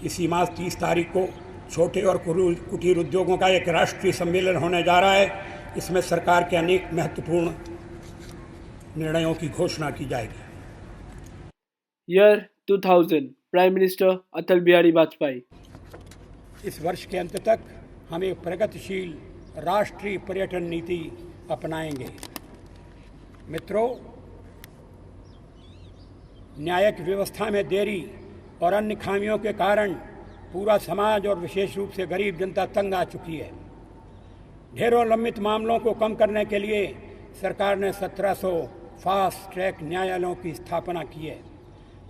S14: इसी मास 30 तारीख को छोटे और कुटीर उद्योगों का एक राष्ट्रीय सम्मेलन होने जा रहा है। इसमें सरकार के अनेक महत्वपूर्ण निर्णयों की घोषणा की जाएगी।
S1: Year 2000, prime minister Atal Bihari Vajpayee.
S14: इस वर्ष के अंत तक हम एक प्रगतिशील राष्ट्रीय पर्यटन नीति अपनाएंगे। मित्रों, न्यायिक व्यवस्था में देरी और अन्य खामियों के कारण पूरा समाज और विशेष रूप से गरीब जनता तंग आ चुकी है। ढेरों लंबित मामलों को कम करने के लिए सरकार ने 1700 फास्ट ट्रैक न्यायालयों की स्थापना की है।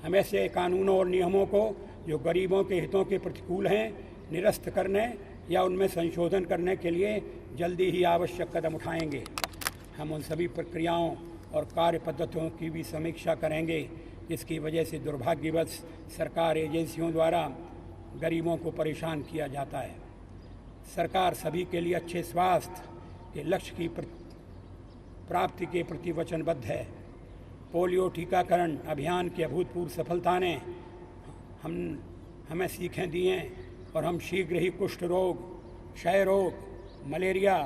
S14: हम ऐसे कानूनों और नियमों को जो गरीबों के हितों के प्रतिकूल हैं निरस्त करने या उनमें संशोधन करने के लिए जल्दी ही आवश्यक कदम उठाएंगे। हम उन सभी प्रक्रियाओं और कार्य पद्धतियों की भी समीक्षा करेंगे जिसकी वजह से दुर्भाग्यवश सरकार एजेंसियों द्वारा गरीबों को परेशान किया जाता है। सरकार सभी के लिए अच्छे स्वास्थ्य के लक्ष्य की प्राप्ति के प्रति वचनबद्ध है। पोलियो टीकाकरण अभियान की अभूतपूर्व सफलता ने हमें सीखें दी हैं और हम शीघ्र ही कुष्ठ रोग, क्षय रोग, मलेरिया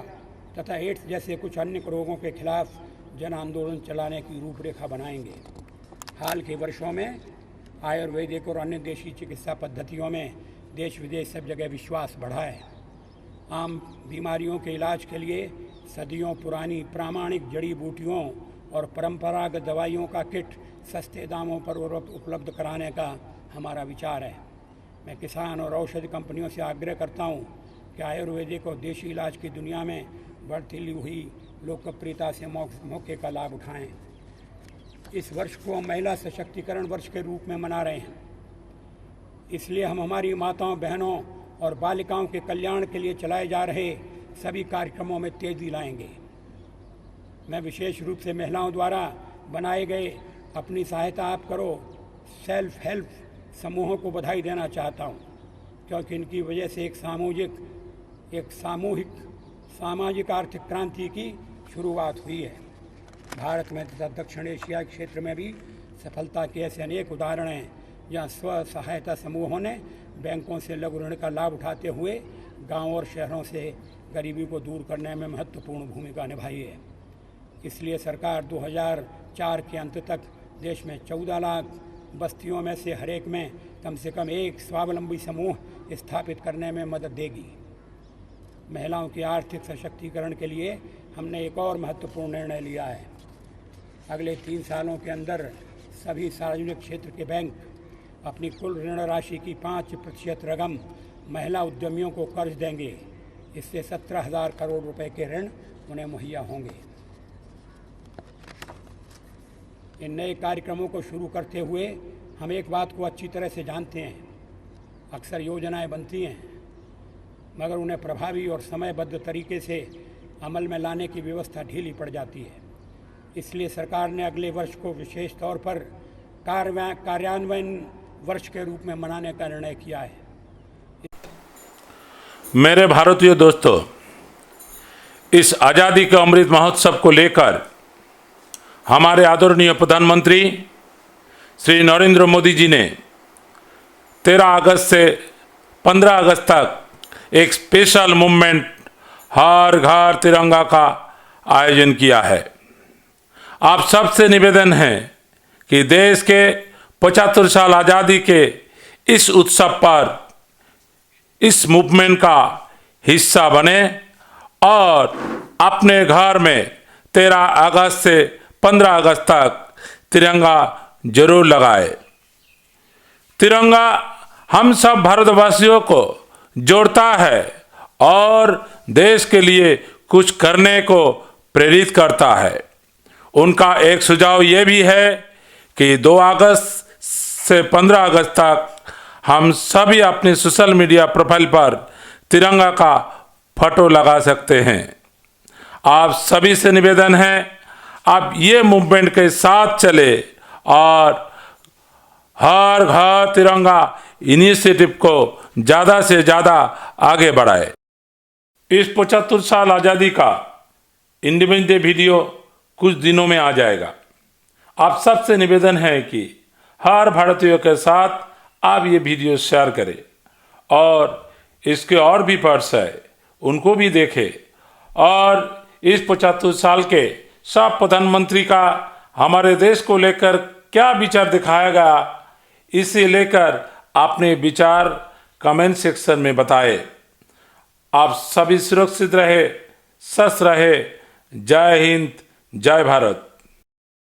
S14: तथा एड्स जैसे कुछ अन्य रोगों के खिलाफ जन आंदोलन चलाने की रूपरेखा बनाएंगे। हाल के वर्षों में आयुर्वेदिक और अन्य देशी चिकित्सा पद्धतियों में देश विदेश सब जगह विश्वास बढ़ा है। आम बीमारियों के इलाज के लिए सदियों पुरानी प्रामाणिक जड़ी बूटियों और परंपरागत दवाइयों का किट सस्ते दामों पर उपलब्ध कराने का हमारा विचार है। मैं किसान और औषधि कंपनियों से आग्रह करता हूं कि आयुर्वेदिक और देशी इलाज की दुनिया में बढ़ती हुई लोकप्रियता से मौके का लाभ उठाएं। इस वर्ष को हम महिला सशक्तिकरण वर्ष के रूप में मना रहे हैं। इसलिए हम हमारी माताओं, बहनों और बालिकाओं के कल्याण के लिए चलाए जा रहे सभी कार्यक्रमों में तेजी लाएंगे। मैं विशेष रूप से महिलाओं द्वारा बनाए गए अपनी सहायता आप करो सेल्फ हेल्प समूहों को बधाई देना चाहता हूं, क्योंकि इनकी वजह से एक सामाजिक आर्थिक क्रांति की शुरुआत हुई है। भारत में तथा दक्षिण एशिया क्षेत्र में भी सफलता के ऐसे अनेक उदाहरण हैं जहां स्व सहायता समूहों ने बैंकों से लघु ऋण का लाभ उठाते हुए गांवों और शहरों से गरीबी को दूर करने में महत्वपूर्ण भूमिका निभाई है। इसलिए सरकार 2004 के अंत तक देश में 14 लाख बस्तियों में से हर एक में कम से कम एक स्वावलंबी समूह स्थापित करने में मदद देगी। महिलाओं के आर्थिक सशक्तिकरण के लिए हमने एक और महत्वपूर्ण निर्णय लिया है। अगले 3 सालों के अंदर सभी सार्वजनिक क्षेत्र के बैंक अपनी कुल ऋण राशि की 5% रकम महिला उद्यमियों को कर्ज देंगे। इससे 17,000 करोड़ रुपए के ऋण उन्हें मुहैया होंगे। इन नए कार्यक्रमों को शुरू करते हुए हम एक बात को अच्छी तरह से जानते हैं अक्सर योजनाएं बनती हैं मगर उन्हें प्रभावी और समयबद्ध तरीके से अमल में लाने की व्यवस्था ढीली पड़ जाती है। इसलिए सरकार ने अगले वर्ष को विशेष तौर पर कार्यान्वयन वर्ष के रूप में मनाने का निर्णय किया है।
S15: मेरे भारतीय दोस्तों, इस आज़ादी के अमृत महोत्सव को लेकर हमारे आदरणीय प्रधानमंत्री श्री नरेंद्र मोदी जी ने 13 अगस्त से 15 अगस्त तक एक स्पेशल मूवमेंट हर घर तिरंगा का आयोजन किया है। आप सबसे निवेदन है कि देश के 75 साल आज़ादी के इस उत्सव पर इस मूवमेंट का हिस्सा बने और अपने घर में 13 अगस्त से 15 अगस्त तक तिरंगा जरूर लगाए। तिरंगा हम सब भारतवासियों को जोड़ता है और देश के लिए कुछ करने को प्रेरित करता है। उनका एक सुझाव ये भी है कि 2 अगस्त से 15 अगस्त तक हम सभी अपने सोशल मीडिया प्रोफाइल पर तिरंगा का फोटो लगा सकते हैं। आप सभी से निवेदन है, आप ये मूवमेंट के साथ चले और हर घर तिरंगा इनिशिएटिव को ज़्यादा से ज़्यादा आगे बढ़ाए। इस 75 साल आज़ादी का इंडिपेंडेंस डे वीडियो कुछ दिनों में आ जाएगा। आप सबसे निवेदन है कि हर भारतीय के साथ आप ये वीडियो शेयर करें और इसके और भी पार्ट्स है उनको भी देखें और इस 75 साल के सब प्रधानमंत्री का हमारे देश को लेकर क्या विचार दिखाया गया, इसे लेकर अपने विचार कमेंट सेक्शन में बताएं। आप सभी सुरक्षित रहे, स्वस्थ रहे। जय हिंद, जय भारत।